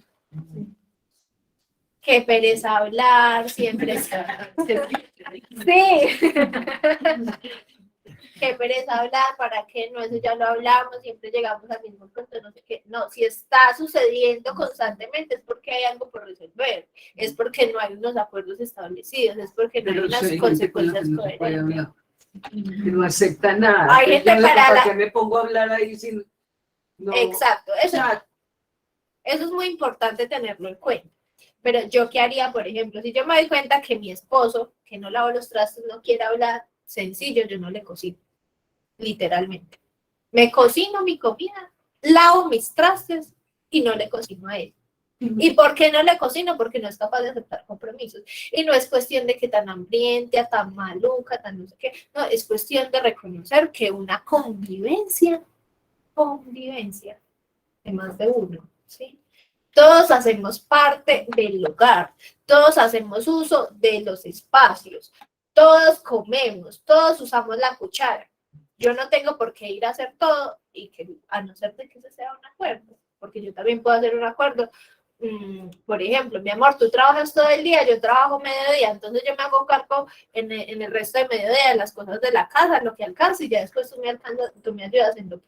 Qué pereza hablar, siempre está. Sí. Qué pereza hablar, ¿para qué? No, eso ya lo hablamos, siempre llegamos al mismo punto, no sé qué. No, si está sucediendo constantemente es porque hay algo por resolver, es porque no hay unos acuerdos establecidos, es porque no hay Pero unas sí hay gente con la que consecuencias no se puede coherentes. hablar, que no acepta nada. Hay gente Entonces, para la- qué me pongo a hablar ahí sin... No, Exacto, o sea, eso es muy importante tenerlo en cuenta. Pero yo, ¿qué haría, por ejemplo? Si yo me doy cuenta que mi esposo, que no lavo los trastos, no quiere hablar, sencillo, yo no le cocino, literalmente. Me cocino mi comida, lavo mis trastes y no le cocino a él. ¿Y por qué no le cocino? Porque no es capaz de aceptar compromisos. Y no es cuestión de que tan hambrienta, tan maluca, tan no sé qué. No, es cuestión de reconocer que una convivencia de más de uno, ¿sí? Todos hacemos parte del hogar, todos hacemos uso de los espacios, todos comemos, todos usamos la cuchara. Yo no tengo por qué ir a hacer todo, y que, a no ser de que ese sea un acuerdo, porque yo también puedo hacer un acuerdo. Por ejemplo, mi amor, tú trabajas todo el día, yo trabajo mediodía, entonces yo me hago cargo en el resto de mediodía de las cosas de la casa, lo que alcance, y ya después tú me ayudas en lo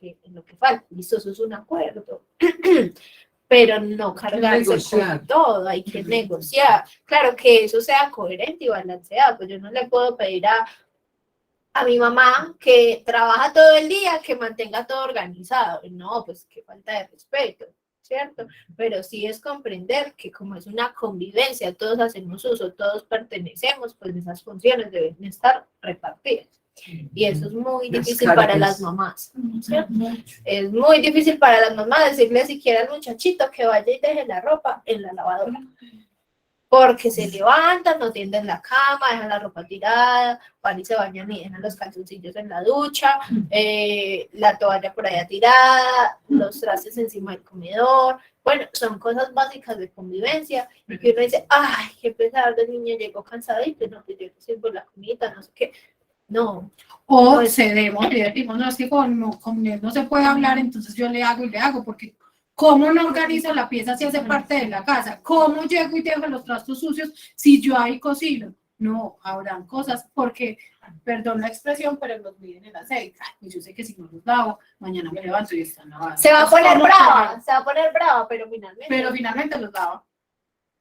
que falta. Listo, eso es un acuerdo. Pero no cargarse negociar. con todo, hay que negociar. Claro, que eso sea coherente y balanceado, pues yo no le puedo pedir a mi mamá que trabaja todo el día, que mantenga todo organizado. No, pues qué falta de respeto, ¿cierto? Pero sí es comprender que como es una convivencia, todos hacemos uso, todos pertenecemos, pues esas funciones deben estar repartidas. Y eso es muy Las difícil para cargas. las mamás, ¿cierto? Es muy difícil para las mamás decirle siquiera al muchachito que vaya y deje la ropa en la lavadora. Porque se levantan, no tienden la cama, dejan la ropa tirada, van y se bañan y dejan los calzoncillos en la ducha, la toalla por allá tirada, los trastes encima del comedor. Bueno, son cosas básicas de convivencia. Y que uno dice, ay, qué pesar, el niño llegó cansadito, no, pues yo te sirvo la comida, no sé qué. No. O Pues- cedemos y decimos, no, es que con él no se puede hablar, entonces yo le hago, porque ¿cómo no organizo la pieza si hace parte de la casa? ¿Cómo llego y dejo los trastos sucios si yo ahí cocino? No, habrán cosas porque, perdón la expresión, pero los miden en aceite. Y yo sé que si no los lavo, mañana me levanto y están lavados. Se va a poner ¿Cómo brava, se va a poner brava, pero finalmente. Pero finalmente los lavo.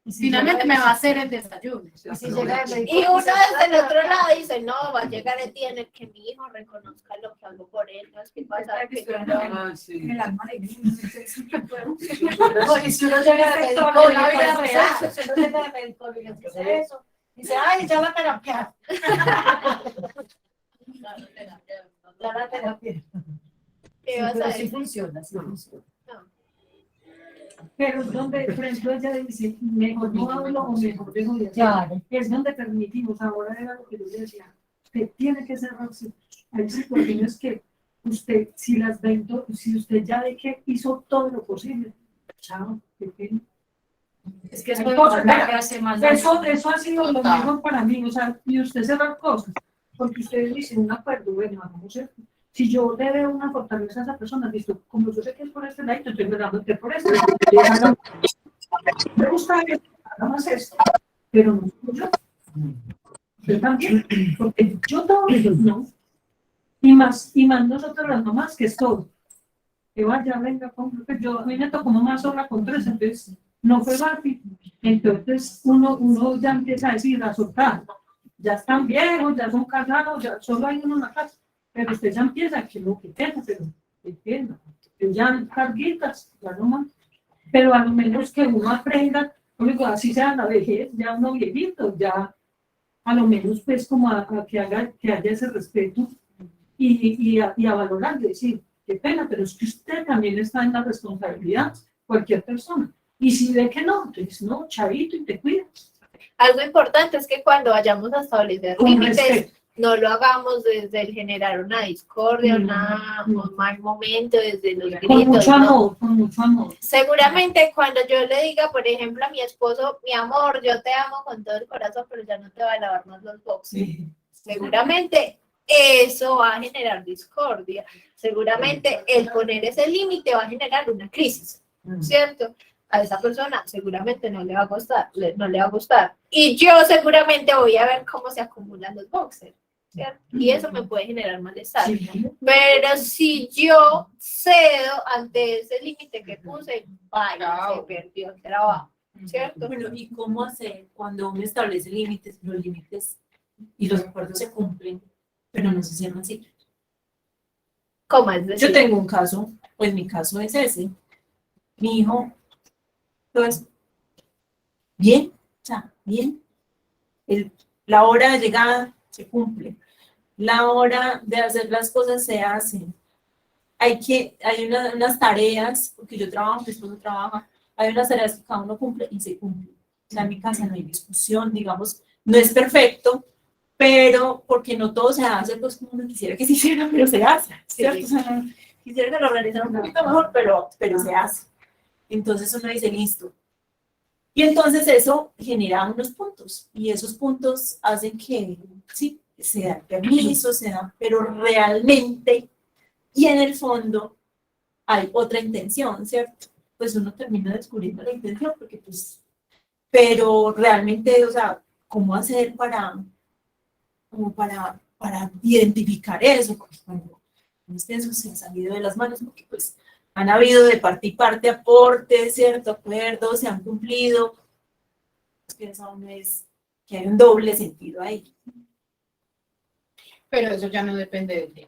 Finalmente me va a hacer el desayuno. Y uno desde el otro lado dice, no, va a llegar el día en el que mi hijo reconozca lo que hago por él, no es que pasa que yo no. Ah, sí. Y si uno llega de médico, la vida real, si uno llega de médico, y le dice eso, dice, ay, ya la terapia. Ya la terapia. ¿Qué vas a Pero sí decir? funciona, sí funciona. Pero es donde, por ejemplo, ella dice, mejor no hablo o mejor dejo de hacer. Claro. Es donde permitimos, ahora era lo que yo le decía, que tiene que cerrarse. Hay situaciones que usted, si las ve, si usted ya ve que hizo todo lo posible, chao, qué pena. Es que es Hay muy cosas, importante que hace más daño. Eso ha sido lo mejor para mí, o sea, y usted cerrar cosas, porque ustedes dicen un acuerdo, bueno, hagamos esto. Si yo le veo una fortaleza a esa persona, listo, como yo sé que es por este lado, estoy dándote por este. Me gusta que haga más esto, pero no soy yo. Yo también, porque yo todo no. Y más nosotros las mamás, que es todo. Que vaya, venga, compre, pues yo, a mí me tocó más sola con 3, entonces no fue rápido. Entonces uno ya empieza a decir, a soltar. Ya están viejos, ya son casados, ya solo hay uno en la casa. Pero usted ya empieza, que no, que pena, pero que pena. Que ya carguitas, ya no más. Pero a lo menos que uno aprenda, así sea la vejez, ya uno viejito, ya a lo menos pues como a que haya ese respeto y a valorar, decir, qué pena, pero es que usted también está en la responsabilidad, cualquier persona. Y si ve que no, entonces no, chavito, y te cuidas. Algo importante es que cuando vayamos a establecer Con límites, respeto. No lo hagamos desde el generar una discordia, un mal momento, desde los gritos. Con mucho ¿no? amor, con mucho amor. Seguramente cuando yo le diga, por ejemplo, a mi esposo, mi amor, yo te amo con todo el corazón, pero ya no te voy a lavar más los boxes. Sí. Seguramente eso va a generar discordia. Seguramente el poner ese límite va a generar una crisis, ¿cierto? A esa persona seguramente no le va a gustar, no le va a gustar. Y yo seguramente voy a ver cómo se acumulan los boxers, ¿cierto? Y eso me puede generar malestar. Sí. Pero si yo cedo ante ese límite que puse, vaya, se perdió el trabajo, ¿cierto? Bueno, ¿y cómo hacer cuando uno establece límites, los límites y los acuerdos se cumplen, pero no se cierran ciclos? ¿Cómo es decir? Yo tengo un caso, pues mi caso es ese. Mi hijo, pues, bien, o sea, bien. La hora de llegada se cumple. La hora de hacer las cosas se hacen. Hay unas tareas, porque yo trabajo, mi esposo trabaja, hay unas tareas que cada uno cumple y se cumplen. O sea, en mi casa no hay discusión, digamos, no es perfecto, pero porque no todo se hace, pues como uno quisiera que se hiciera, pero se hace, ¿cierto? O sea, quisiera que lo organizaran un poquito mejor, pero se hace. Entonces uno dice, listo. Y entonces eso genera unos puntos, y esos puntos hacen que, sí, se da permiso, pero realmente, y en el fondo, hay otra intención, ¿cierto? Pues uno termina descubriendo la intención, porque pues, pero realmente, o sea, ¿cómo hacer para identificar eso? Porque cuando eso se ha salido de las manos, porque pues han habido de parte y parte aportes, ¿cierto? Acuerdos, se han cumplido, pues eso no es, que hay un doble sentido ahí. Pero eso ya no depende de ti.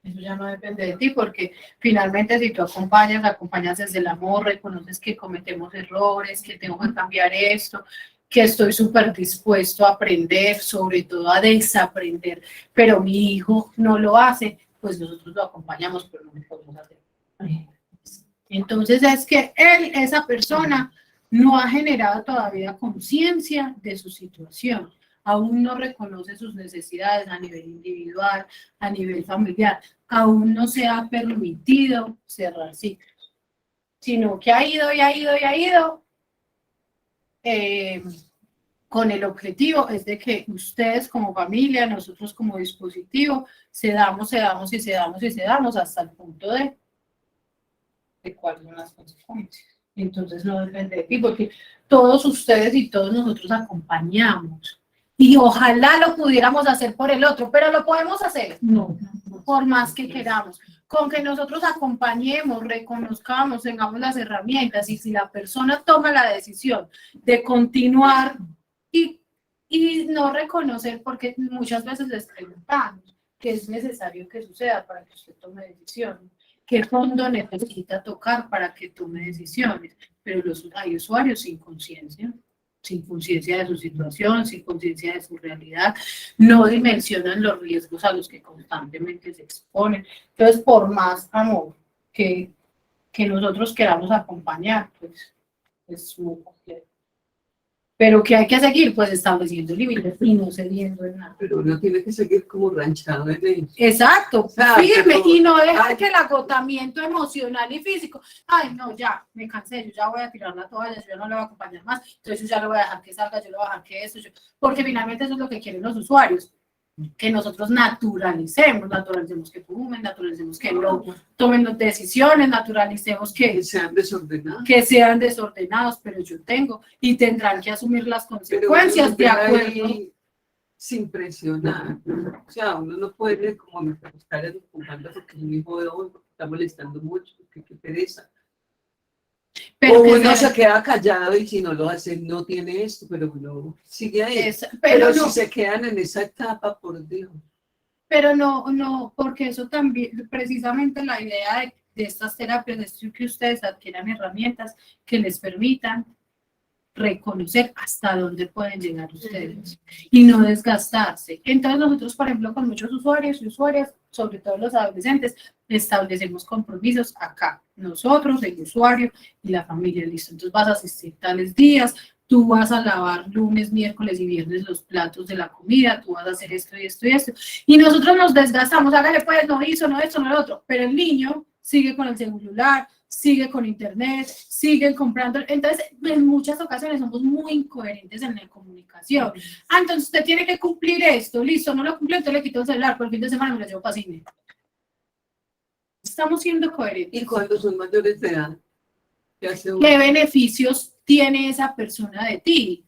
Eso ya no depende de ti, porque finalmente si tú acompañas desde el amor, reconoces que cometemos errores, que tengo que cambiar esto, que estoy súper dispuesto a aprender, sobre todo a desaprender, pero mi hijo no lo hace, pues nosotros lo acompañamos, pero no lo podemos hacer. Entonces es que esa persona, no ha generado todavía conciencia de su situación. Aún no reconoce sus necesidades a nivel individual, a nivel familiar. Aún no se ha permitido cerrar ciclos, sino que ha ido con el objetivo es de que ustedes como familia, nosotros como dispositivo, cedamos hasta el punto de cuáles son las consecuencias. Entonces no depende de ti, porque todos ustedes y todos nosotros acompañamos. Y ojalá lo pudiéramos hacer por el otro, pero ¿lo podemos hacer? No, por más que queramos. Con que nosotros acompañemos, reconozcamos, tengamos las herramientas, y si la persona toma la decisión de continuar y no reconocer, porque muchas veces les preguntamos qué es necesario que suceda para que usted tome decisiones, qué fondo necesita tocar para que tome decisiones, pero hay usuarios sin conciencia de su situación, sin conciencia de su realidad, no dimensionan los riesgos a los que constantemente se exponen. Entonces, por más amor que nosotros queramos acompañar, pues es muy complejo. Pero ¿qué hay que seguir? Pues estableciendo límites y no cediendo en nada. Pero uno tiene que seguir como ranchado en él. Exacto, Ah, firme, pero- y no dejar que el agotamiento emocional y físico, ay no, ya, me cansé, yo ya voy a tirar la toalla, yo ya no le voy a acompañar más, entonces yo ya lo voy a dejar que salga, yo lo voy a dejar que eso, porque finalmente eso es lo que quieren los usuarios, que nosotros naturalicemos que fumen, naturalicemos que no tomen decisiones, naturalicemos Que sean desordenados. que sean desordenados, pero yo tengo, y tendrán que asumir las Pero consecuencias uno de espera acuerdo. ahí sin presionar. O sea, uno no puede como estar empujando porque mi hijo de hoy está molestando mucho, porque qué pereza. Pero O que uno sea- se queda callado y si no lo hace, no tiene esto, pero uno sigue ahí. pero Pero no, si se quedan en esa etapa, por Dios. pero no, porque eso también, precisamente la idea de estas terapias es que ustedes adquieran herramientas que les permitan reconocer hasta dónde pueden llegar ustedes y no desgastarse. Entonces nosotros, por ejemplo, con muchos usuarios y usuarias, sobre todo los adolescentes, establecemos compromisos acá, nosotros, el usuario y la familia, listo. Entonces vas a asistir tales días, tú vas a lavar lunes, miércoles y viernes los platos de la comida, tú vas a hacer esto y esto y esto. Y nosotros nos desgastamos, hágale pues, no hizo, no esto, no lo otro, pero el niño sigue con el celular, sigue con internet, sigue comprando. Entonces, en muchas ocasiones somos muy incoherentes en la comunicación. Ah, entonces usted tiene que cumplir esto, listo, no lo cumplió, entonces le quito el celular, por el fin de semana me lo llevo para cine. Estamos siendo coherentes. Y cuando son mayores de edad, ¿qué hace uno? ¿Qué beneficios tiene esa persona de ti?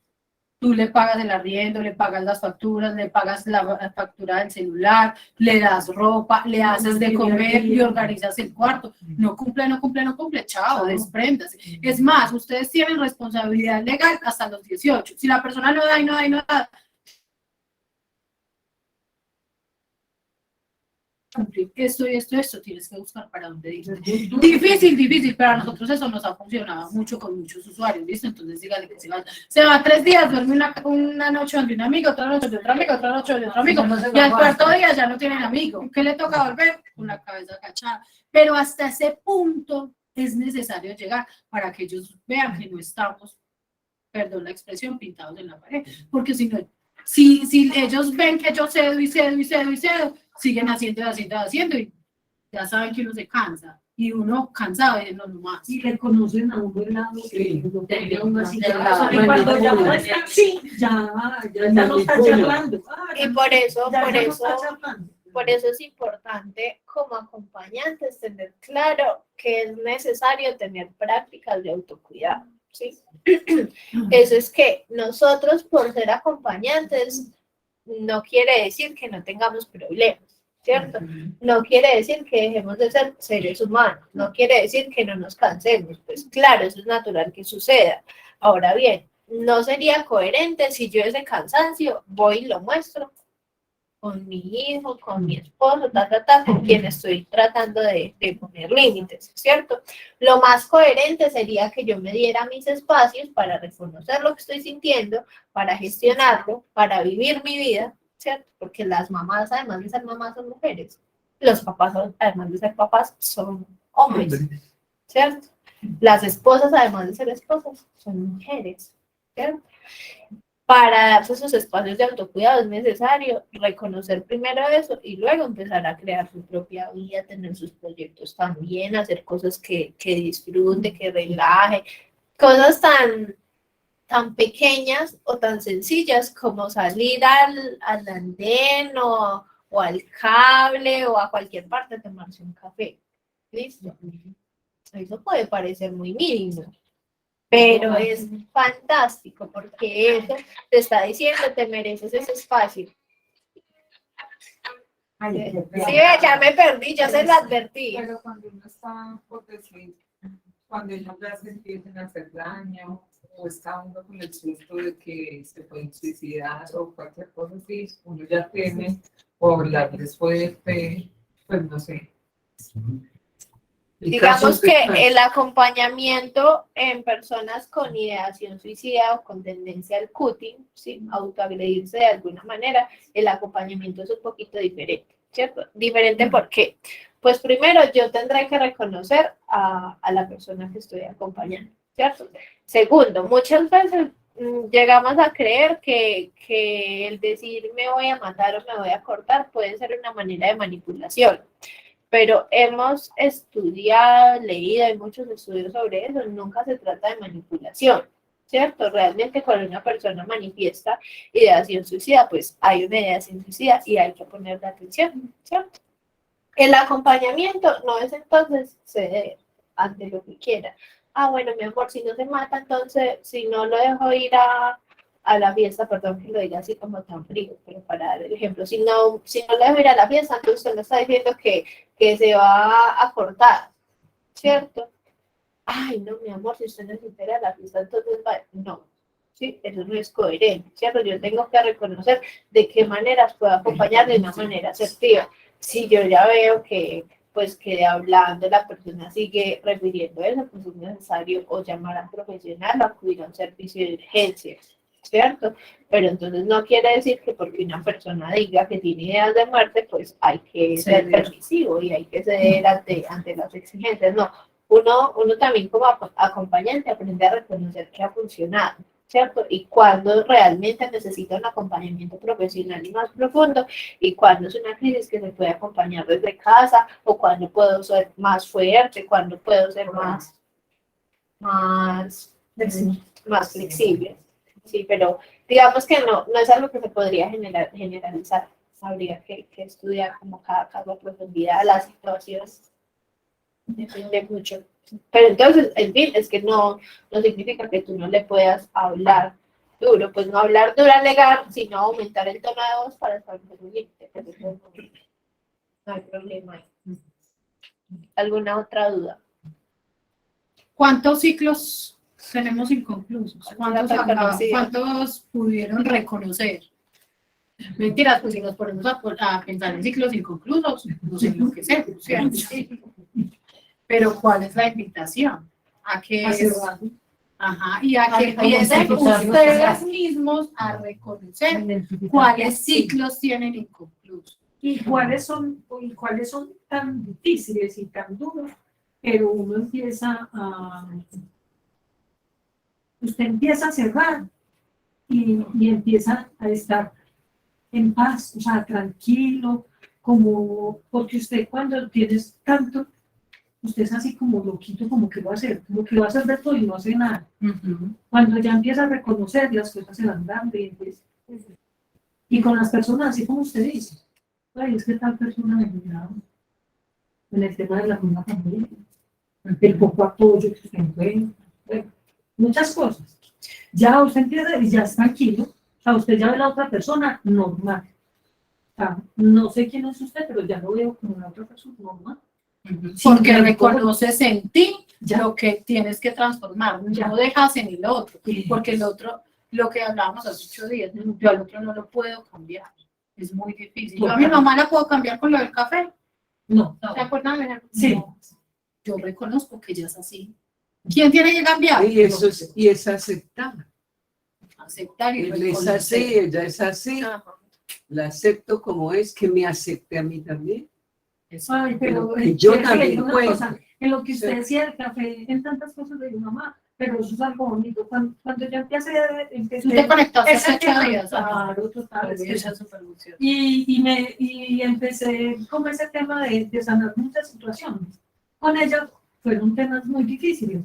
Tú le pagas el arriendo, le pagas las facturas, le pagas la factura del celular, le das ropa, le haces de comer y organizas el cuarto. No cumple, no cumple, no cumple, chao, despréndase. Es más, ustedes tienen responsabilidad legal hasta los 18. Si la persona no da y no da y no da, cumplir esto y esto y esto, tienes que buscar para dónde ir. Difícil, pero a nosotros eso nos ha funcionado mucho con muchos usuarios, ¿listo? Entonces dígale que se va 3 días, duerme una noche donde un amigo, otra noche de otro amigo, otra noche de otro amigo, y al cuarto día ya no tienen amigo. ¿Qué le toca volver? Con la cabeza agachada. Pero hasta ese punto es necesario llegar para que ellos vean que no estamos, perdón la expresión, pintados en la pared, porque si no, si ellos ven que yo cedo y cedo y cedo y cedo, siguen haciendo y ya saben que uno se cansa y uno cansado y no más. Y reconocen a un buen lado que no tenía una Y cuando ya no está así, ya no está charlando. Y por eso es importante como acompañantes tener claro que es necesario tener prácticas de autocuidado, ¿sí? Eso es que nosotros por ser acompañantes no quiere decir que no tengamos problemas, ¿cierto? No quiere decir que dejemos de ser seres humanos, no quiere decir que no nos cansemos, pues claro, eso es natural que suceda. Ahora bien, no sería coherente si yo ese cansancio voy y lo muestro con mi hijo, con mi esposo, con quien estoy tratando de poner límites, ¿cierto? Lo más coherente sería que yo me diera mis espacios para reconocer lo que estoy sintiendo, para gestionarlo, para vivir mi vida, ¿cierto? Porque las mamás, además de ser mamás, son mujeres. Los papás, además de ser papás, son hombres, ¿cierto? Las esposas, además de ser esposas, son mujeres, ¿cierto? Para darse esos espacios de autocuidado es necesario reconocer primero eso y luego empezar a crear su propia vida, tener sus proyectos también, hacer cosas que disfrute, que relaje, cosas tan pequeñas o tan sencillas como salir al andén o al cable o a cualquier parte a tomarse un café. ¿Listo? Eso puede parecer muy mínimo, pero es fantástico porque eso te está diciendo, te mereces ese espacio. Sí, ya me perdí, ya se lo advertí. Pero cuando uno está, por decir, cuando ellos ya se empiezan a hacer daño, o está uno con el susto de que se pueden suicidar o cualquier cosa así, uno ya teme o hablarles fuerte, pues no sé. Digamos que el acompañamiento en personas con ideación suicida o con tendencia al cutting, ¿sí? Autoagredirse de alguna manera, el acompañamiento es un poquito diferente, ¿cierto? Diferente ¿por qué? Pues primero yo tendré que reconocer a la persona que estoy acompañando, ¿cierto? Segundo, muchas veces llegamos a creer que el decir me voy a matar o me voy a cortar puede ser una manera de manipulación. Pero hemos estudiado, leído, hay muchos estudios sobre eso, nunca se trata de manipulación, ¿cierto? Realmente cuando una persona manifiesta ideación suicida, pues hay una ideación suicida y hay que ponerle atención, ¿cierto? El acompañamiento no es entonces ceder ante lo que quiera. Ah, bueno, mi amor, si no se mata, entonces, si no lo dejo ir a la fiesta, perdón que lo diga así como tan frío, pero para dar el ejemplo, si no le dejo ir a la fiesta, entonces usted me está diciendo que se va a cortar, ¿cierto? Ay, no, mi amor, si usted no se entera de la fiesta, entonces va, no, ¿sí? Eso no es coherente, ¿cierto? Yo tengo que reconocer de qué maneras puedo acompañar de una manera asertiva. Si yo ya veo que pues que hablando la persona sigue refiriendo eso, pues es necesario o llamar a un profesional o acudir a un servicio de urgencia, ¿cierto? Pero entonces no quiere decir que porque una persona diga que tiene ideas de muerte, pues hay que ser permisivo y hay que ceder ante las exigencias. No, uno también como acompañante aprende a reconocer que ha funcionado, ¿cierto? Y cuando realmente necesita un acompañamiento profesional y más profundo, y cuando es una crisis que se puede acompañar desde casa, o cuando puedo ser más fuerte, cuando puedo ser más flexible. Sí, pero digamos que no es algo que se podría generalizar. Habría que estudiar como cada caso a profundidad, las situaciones, depende mucho. Pero entonces, en fin, es que no significa que tú no le puedas hablar duro, pues no hablar duro, alegar, sino aumentar el tono de voz para establecer un límite. No hay problema ahí. ¿Alguna otra duda? ¿Cuántos ciclos tenemos inconclusos? ¿Cuántos pudieron reconocer? Mentiras, pues si nos ponemos a pensar en ciclos inconclusos, nos enloquecemos, ¿cierto? Pero ¿cuál es la invitación? A que y a que empiecen ustedes mismos a reconocer cuáles ciclos tienen inconclusos. Y cuáles son tan difíciles y tan duros, pero usted empieza a cerrar y empieza a estar en paz, o sea, tranquilo, porque usted cuando tienes tanto, usted es así como loquito, como que va a hacer de todo y no hace nada. Cuando ya empieza a reconocer, las cosas se van dando y con las personas, así como usted dice, ay, es que tal persona me ayudaba en el tema de la misma familia, el poco apoyo que se encuentra, bueno, muchas cosas. Ya usted empieza y ya es tranquilo, o sea, usted ya ve a la otra persona normal. O sea, no sé quién es usted, pero ya lo veo como una otra persona normal. Porque reconoces en ti lo que tienes que transformar, no dejas en el otro, porque el otro, lo que hablábamos hace 8 días, yo al otro no lo puedo cambiar, es muy difícil. Yo a mi mamá la puedo cambiar con lo del café. No. ¿Se acuerdan? Sí. No. Yo reconozco que ella es así. ¿Quién tiene que cambiar? Y eso es aceptar. Aceptar y él es así, ella es así. La acepto como es, que me acepte a mí también. Ay, pero que yo también puedo. En lo que usted decía el café, en tantas cosas de mi mamá, pero eso es algo bonito. Cuando ya empecé ¿Usted conectaste ese hace 8 días? Claro, total. Esa superfusión. Y empecé con ese tema de sanar muchas situaciones. Con ella fueron temas muy difíciles.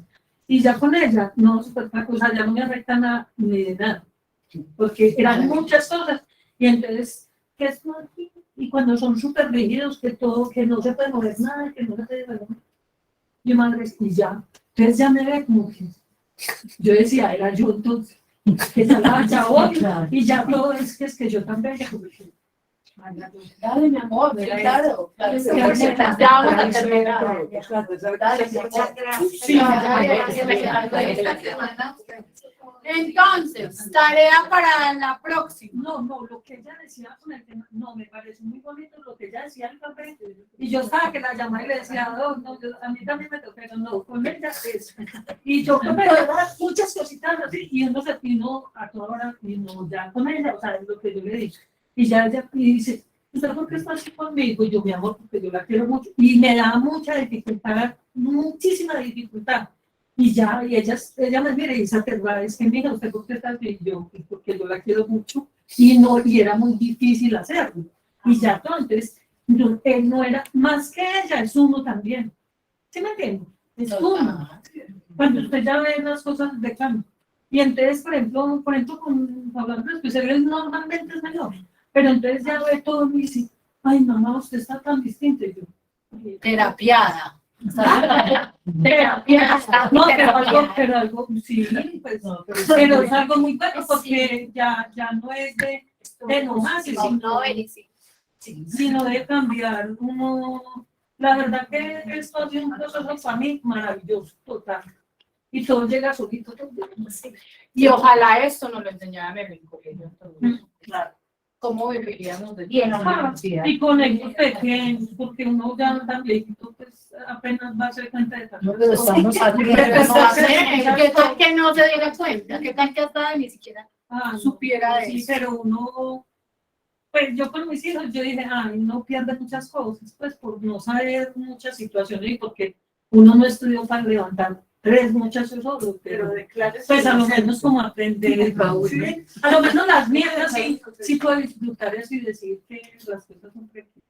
Y ya con ella, no, o sea, ya no me afecta nada, ni de nada. Porque eran muchas cosas. Y entonces, ¿qué es aquí? Y cuando son súper rígidos, que no se puede mover nada, que no se puede mover. Yo, madre, y ya. Entonces ya me ve como que yo decía, era yo entonces, que salaba ya otra, y ya todo es que yo también. Dale, mi amor, claro. Ya vamos a terminar. Entonces, tarea para la próxima. No, lo que ella decía con el tema, no, me parece muy bonito lo que ella decía el café. Y yo estaba que la llamaba y le decía, no, a mí también me tocó, pero no, con ella es. Y yo, pero muchas cositas así, y uno se vino a toda hora, y no, ya con ella, o sea, es lo que yo le dije. Y ya ella dice, ¿usted por qué está así conmigo? Y yo, mi amor, porque yo la quiero mucho. Y me da mucha dificultad, muchísima dificultad. Y ella me mira y dice, es que mira, usted por qué está así, yo, porque yo la quiero mucho, y era muy difícil hacerlo. Y ya entonces, él no era más que ella, es uno también. ¿Sí me entiende? Es uno. Cuando usted ya ve las cosas de cambio. Y entonces, por ejemplo con hablando después, él normalmente es menor, pero entonces ya ve todo y dice, ay mamá, usted está tan distinto. Y yo, terapiada. No, pero algo, sí, pues, pero es algo muy bueno porque ya no es de nomás, sino de cambiar uno. La verdad que esto ha sido un proceso para mí maravilloso, total. Y todo llega solito. Y ojalá esto nos lo enseñara en el colegio. Claro. ¿Cómo viviríamos de bien? Y con ellos pequeños, porque uno ya tan viejito, pues apenas va a ser cuenta de tantas cosas. ¿Qué tal que no se diera cuenta? ¿Qué tal que hasta ni siquiera supiera de eso? Pero uno, pues yo con mis hijos, yo dije, no pierde muchas cosas, pues por no saber muchas situaciones y porque uno no estudió para levantar 3 muchachos solo, Pero pero de clases. pues a lo menos como aprender. Sí. A lo menos las mías sí puedo disfrutar eso y decir que las cosas son pequeñas.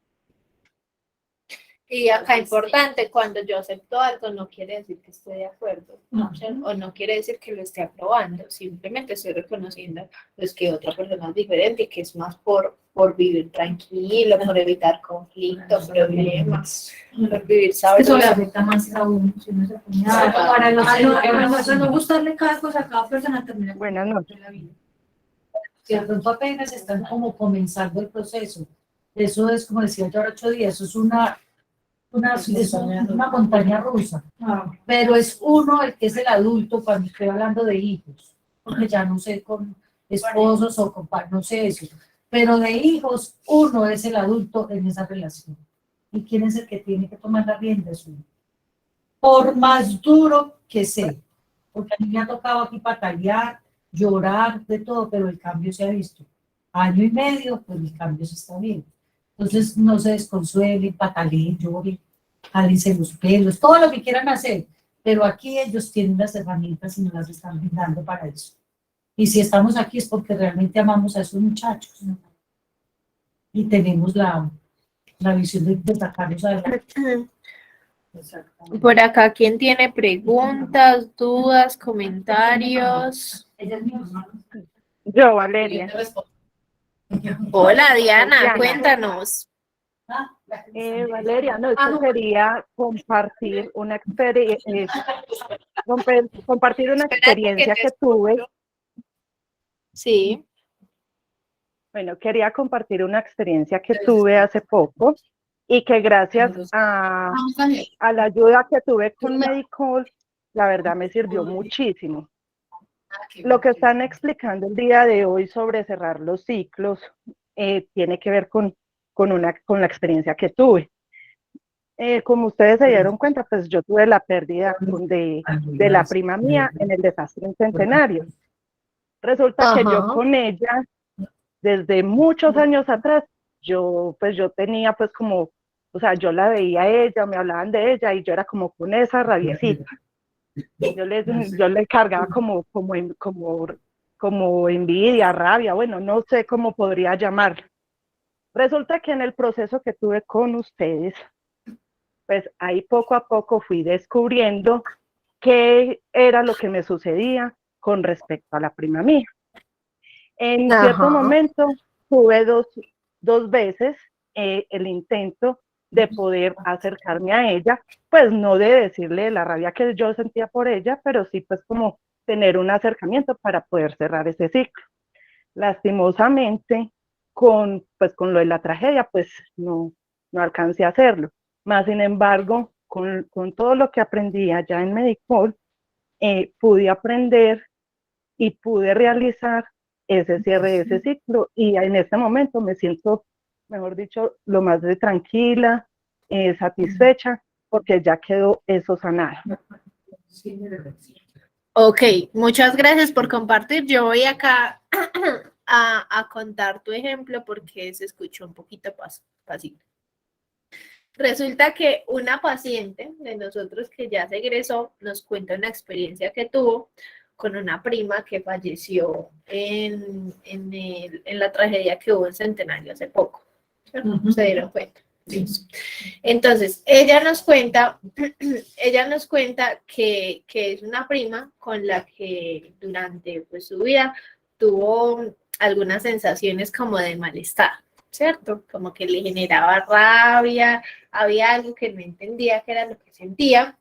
Y acá importante, cuando yo acepto algo no quiere decir que esté de acuerdo, ¿cierto? O no quiere decir que lo esté aprobando, simplemente estoy reconociendo pues, que otra persona es diferente y que es más por vivir tranquilo, por evitar conflictos, problemas, por vivir Eso le sabroso. afecta más a uno, si uno se pone a no gustarle cada cosa a cada persona termina. Buenas noches. La vida. Si de pronto apenas están como comenzando el proceso, eso es como decía yo ahora 8 días, eso es una montaña rusa, pero es uno el que es el adulto cuando estoy hablando de hijos, porque ya no sé con esposos o con no sé eso, pero de hijos uno es el adulto en esa relación. ¿Y quién es el que tiene que tomar la riendas? Uno. Por más duro que sea, porque a mí me ha tocado aquí patalear, llorar, de todo, pero el cambio se ha visto. 1 año y medio, pues el cambio se está viendo. Entonces no se desconsuelen, pataleen, lloren, jálense los pelos, todo lo que quieran hacer, pero aquí ellos tienen las herramientas y nos las están brindando para eso. Y si estamos aquí es porque realmente amamos a esos muchachos, ¿no? Y tenemos la visión de sacarlos adelante. Por acá, ¿quién tiene preguntas, dudas, comentarios? Yo, Valeria. Hola, Diana, Diana. cuéntanos. Valeria, no, yo quería compartir una compartir una experiencia que tuve. Sí. Bueno, quería compartir una experiencia que tuve hace poco y que gracias a la ayuda que tuve con Medicol, la verdad me sirvió muchísimo. Lo que están explicando el día de hoy sobre cerrar los ciclos tiene que ver con la experiencia que tuve. Como ustedes se dieron cuenta, pues yo tuve la pérdida de la prima mía en el desastre en Centenario. Resulta que yo con ella, desde muchos años atrás, yo tenía pues como, o sea, yo la veía a ella, me hablaban de ella y yo era como con esa rabiecita. Yo le cargaba como envidia, rabia, bueno, no sé cómo podría llamarlo. Resulta que en el proceso que tuve con ustedes, pues ahí poco a poco fui descubriendo qué era lo que me sucedía con respecto a la prima mía. En cierto momento tuve dos veces el intento de poder acercarme a ella, pues no de decirle la rabia que yo sentía por ella, pero sí pues como tener un acercamiento para poder cerrar ese ciclo. Lastimosamente, con lo de la tragedia, pues no alcancé a hacerlo. Más sin embargo, con todo lo que aprendí allá en Medicol, pude aprender y pude realizar ese cierre de ese ciclo y en este momento me siento, mejor dicho, lo más de tranquila, satisfecha, porque ya quedó eso sanado. Ok, muchas gracias por compartir. Yo voy acá a contar tu ejemplo porque se escuchó un poquito pasito. Resulta que una paciente de nosotros que ya se egresó nos cuenta una experiencia que tuvo con una prima que falleció en la tragedia que hubo en Centenario hace poco. ¿Se dieron cuenta? Sí. Entonces, ella nos cuenta que es una prima con la que durante pues, su vida tuvo algunas sensaciones como de malestar, ¿cierto? Como que le generaba rabia, había algo que no entendía qué era lo que sentía.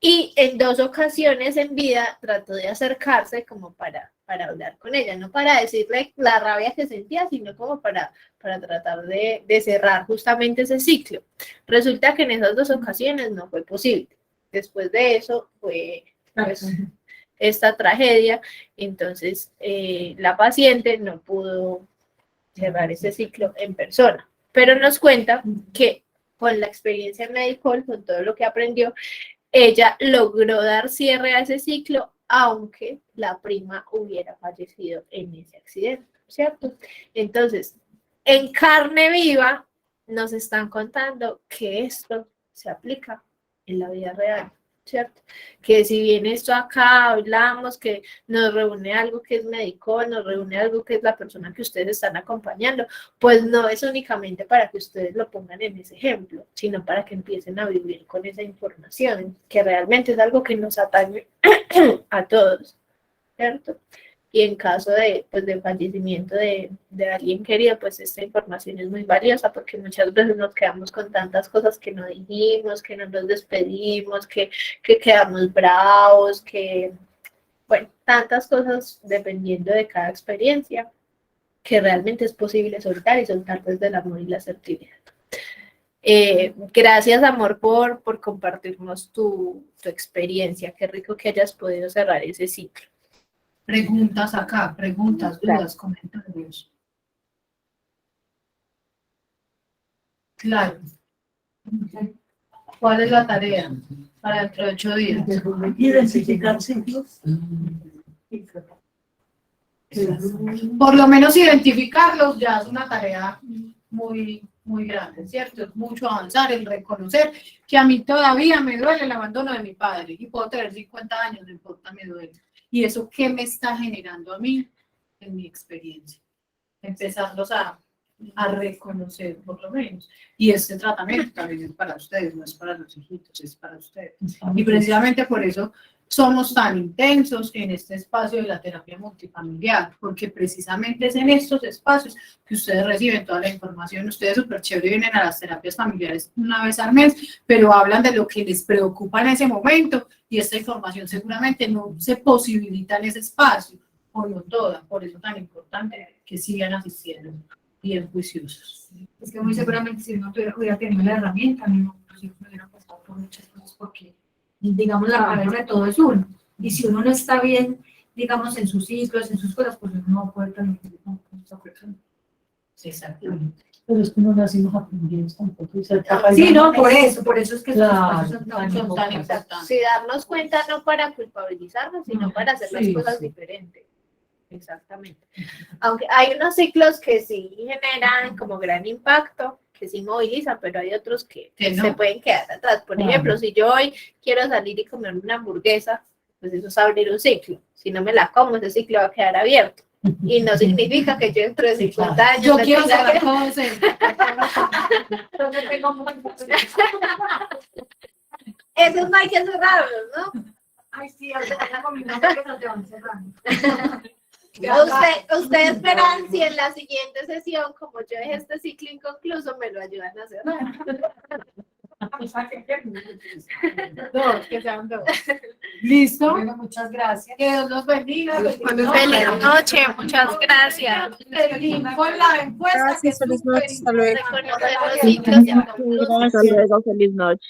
Y en 2 ocasiones en vida trató de acercarse como para hablar con ella, no para decirle la rabia que sentía, sino como para tratar de cerrar justamente ese ciclo. Resulta que en esas 2 ocasiones no fue posible. Después de eso fue pues, esta tragedia, entonces la paciente no pudo cerrar ese ciclo en persona, pero nos cuenta que con la experiencia en Medicol, con todo lo que aprendió, ella logró dar cierre a ese ciclo, aunque la prima hubiera fallecido en ese accidente, ¿cierto? Entonces, en carne viva, nos están contando que esto se aplica en la vida real. ¿cierto? Que si bien esto acá hablamos, que nos reúne algo que es médico, nos reúne algo que es la persona que ustedes están acompañando, pues no es únicamente para que ustedes lo pongan en ese ejemplo, sino para que empiecen a vivir con esa información, que realmente es algo que nos atañe a todos, ¿cierto? Y en caso de, pues, de fallecimiento de alguien querido, pues esta información es muy valiosa porque muchas veces nos quedamos con tantas cosas que no dijimos, que no nos despedimos, que quedamos bravos, que, bueno, tantas cosas dependiendo de cada experiencia, que realmente es posible soltar y soltar desde el amor y la asertividad. Gracias, amor, por compartirnos tu experiencia. Qué rico que hayas podido cerrar ese ciclo. Preguntas acá, preguntas, dudas, comentarios. Claro. ¿Cuál es la tarea para dentro de 8 días? Identificar ciclos. Por lo menos identificarlos ya es una tarea muy grande, ¿cierto? Es mucho avanzar, el reconocer que a mí todavía me duele el abandono de mi padre y puedo tener 50 años, no importa, me duele. ¿Y eso qué me está generando a mí en mi experiencia? Empezarlos a reconocer, por lo menos. Y este tratamiento también es para ustedes, no es para los hijitos, es para ustedes. Y precisamente por eso somos tan intensos en este espacio de la terapia multifamiliar, porque precisamente es en estos espacios que ustedes reciben toda la información. Ustedes súper chévere vienen a las terapias familiares una vez al mes, pero hablan de lo que les preocupa en ese momento y esta información seguramente no se posibilita en ese espacio, o no toda, por eso tan importante que sigan asistiendo bien juiciosos. Es que muy seguramente si uno hubiera tenido la herramienta, no hubiera pasado por muchas cosas porque, digamos, la cabeza de todo es uno. Y si uno no está bien, digamos, en sus ciclos, en sus cosas, pues uno no puede permitir con esa persona. Exactamente. Pero es que no nacimos aprendidos tampoco. Sí, no, por eso es que Claro, son tan importantes. Sí, darnos cuenta no para culpabilizarnos, sino para hacer las cosas diferentes. Exactamente. Aunque hay unos ciclos que sí generan como gran impacto, que sí movilizan, pero hay otros que no. se pueden quedar atrás. Por ejemplo, si yo hoy quiero salir y comerme una hamburguesa, pues eso es abrir un ciclo. Si no me la como, ese ciclo va a quedar abierto. Y no significa que yo dentro de 50 años... Yo quiero cerrar todo eso. Esos no hay que cerrarlos, ¿no? Ay, sí, ahorita con mi nombre que no te van cerrando. Ustedes esperan si en la siguiente sesión, como yo dejé este ciclo inconcluso, me lo ayudan a cerrar. Dos, que sean dos. ¿Listo? Bueno, muchas gracias. Que Dios los bendiga. Feliz noche, muchas gracias. El link con la encuesta. Gracias, feliz noche, hasta luego. Reconocer los ciclos y inconclusos. Hasta luego, feliz noche.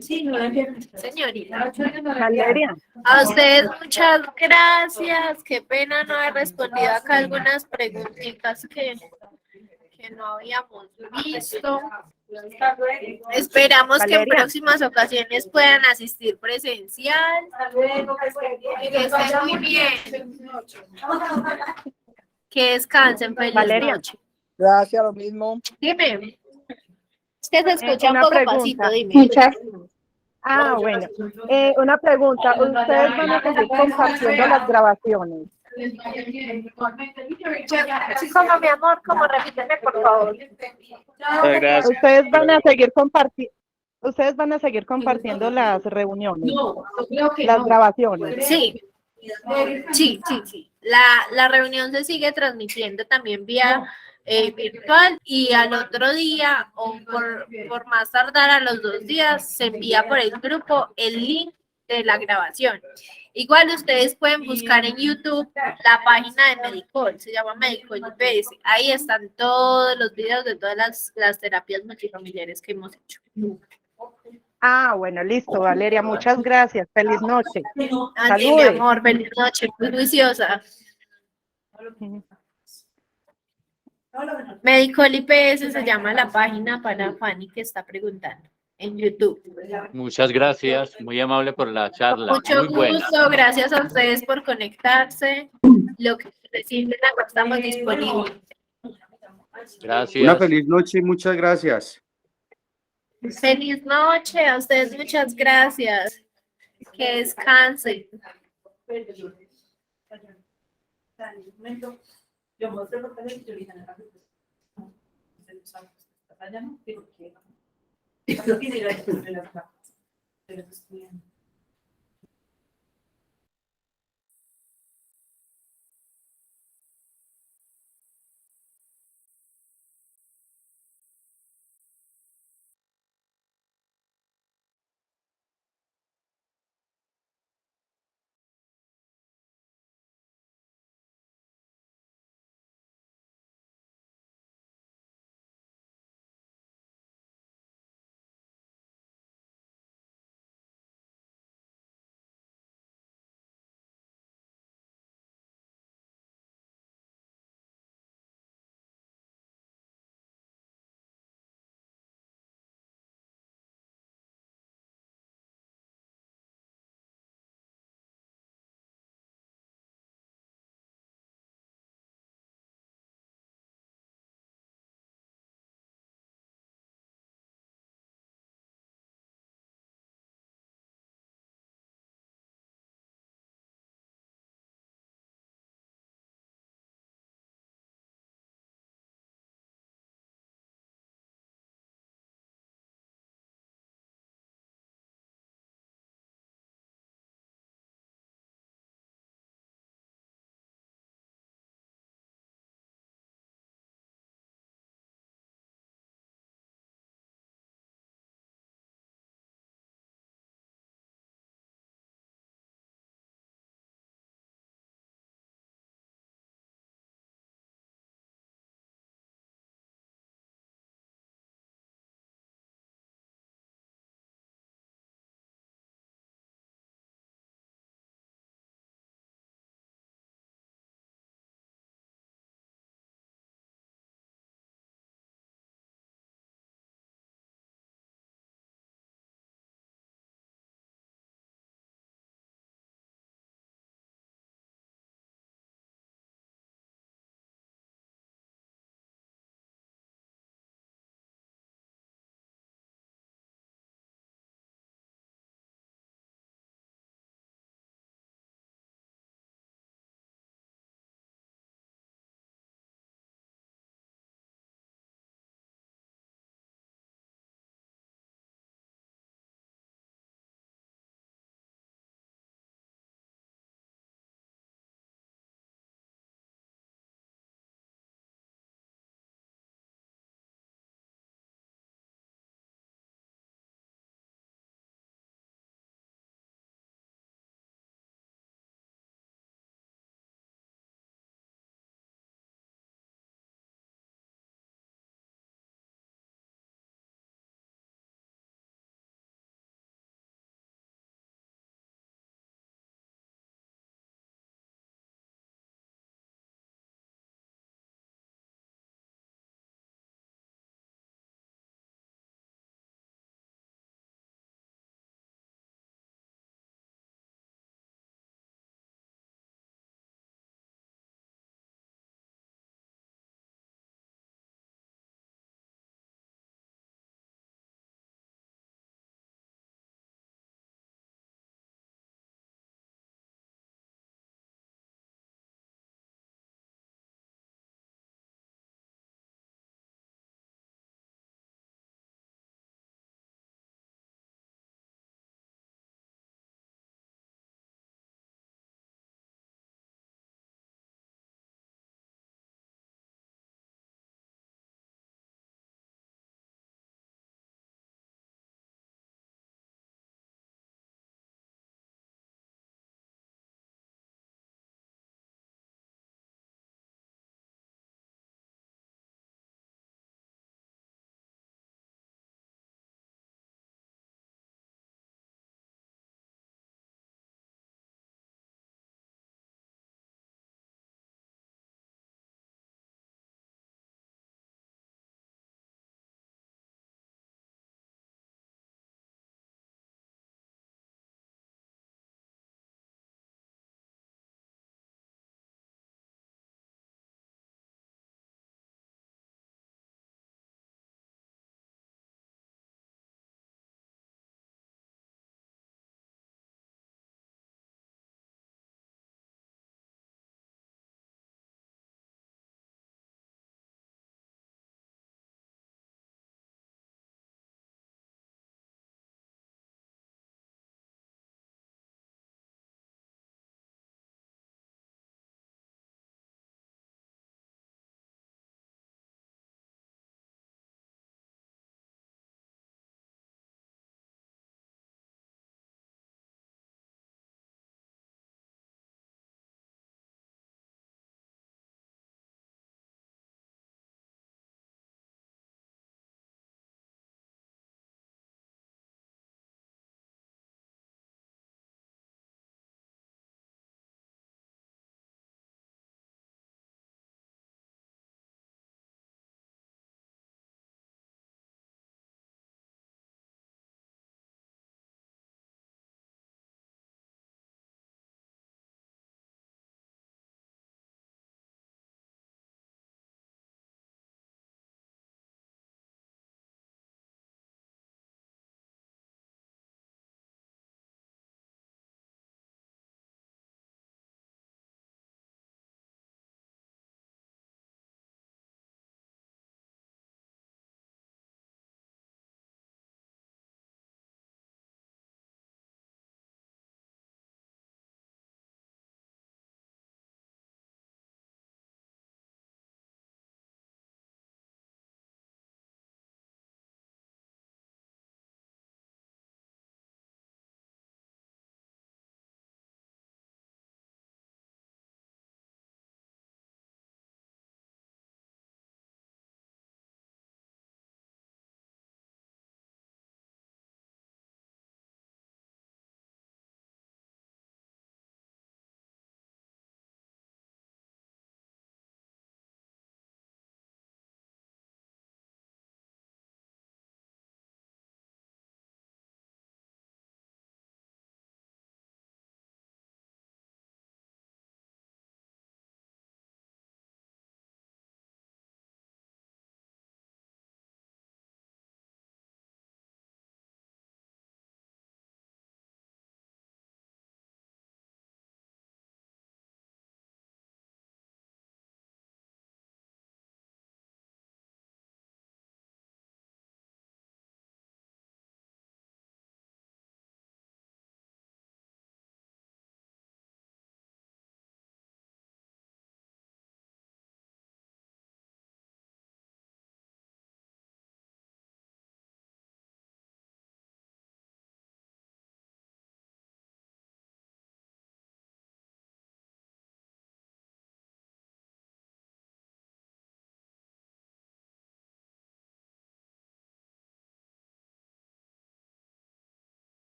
Sí, no la entiendo. Señorita. Valeria. A ustedes muchas gracias. Qué pena no haber respondido acá algunas preguntitas que no habíamos visto. Esperamos que en Valeria. próximas ocasiones puedan asistir presencial. Que estén muy bien. Que descansen. Feliz Valeria. noche. Gracias, lo mismo. Dime. Es que se escucha un Una poco pregunta. pasito, dime. Bueno. Una pregunta. ¿Ustedes van a seguir compartiendo las grabaciones? Sí, como mi amor, como repíteme, por favor. Gracias. ¿Ustedes van a seguir compartiendo las reuniones? No, yo creo que Las no. grabaciones. Sí. Sí. La reunión se sigue transmitiendo también vía virtual y al otro día o por más tardar a los 2 días se envía por el grupo el link de la grabación. Igual ustedes pueden buscar en YouTube la página de Medicol, se llama Medicol IPS. Ahí están todos los videos de todas las terapias multifamiliares que hemos hecho. Bueno, listo, Valeria, muchas gracias. Feliz noche. Así, mi Saludes. amor, feliz noche, muy juiciosa. Medicol IPS se llama la página para Fanny que está preguntando en YouTube. Muchas gracias, muy amable por la charla, Mucho muy buena. gusto, gracias a ustedes por conectarse. Lo que necesiten, acá estamos disponibles. Gracias. Una feliz noche y muchas gracias. Feliz noche, a ustedes muchas gracias. Que descansen. Yo mostré por teléfono y yo dije, allá no, pero que no tiene la respuesta de las cartas. Pero estudiando.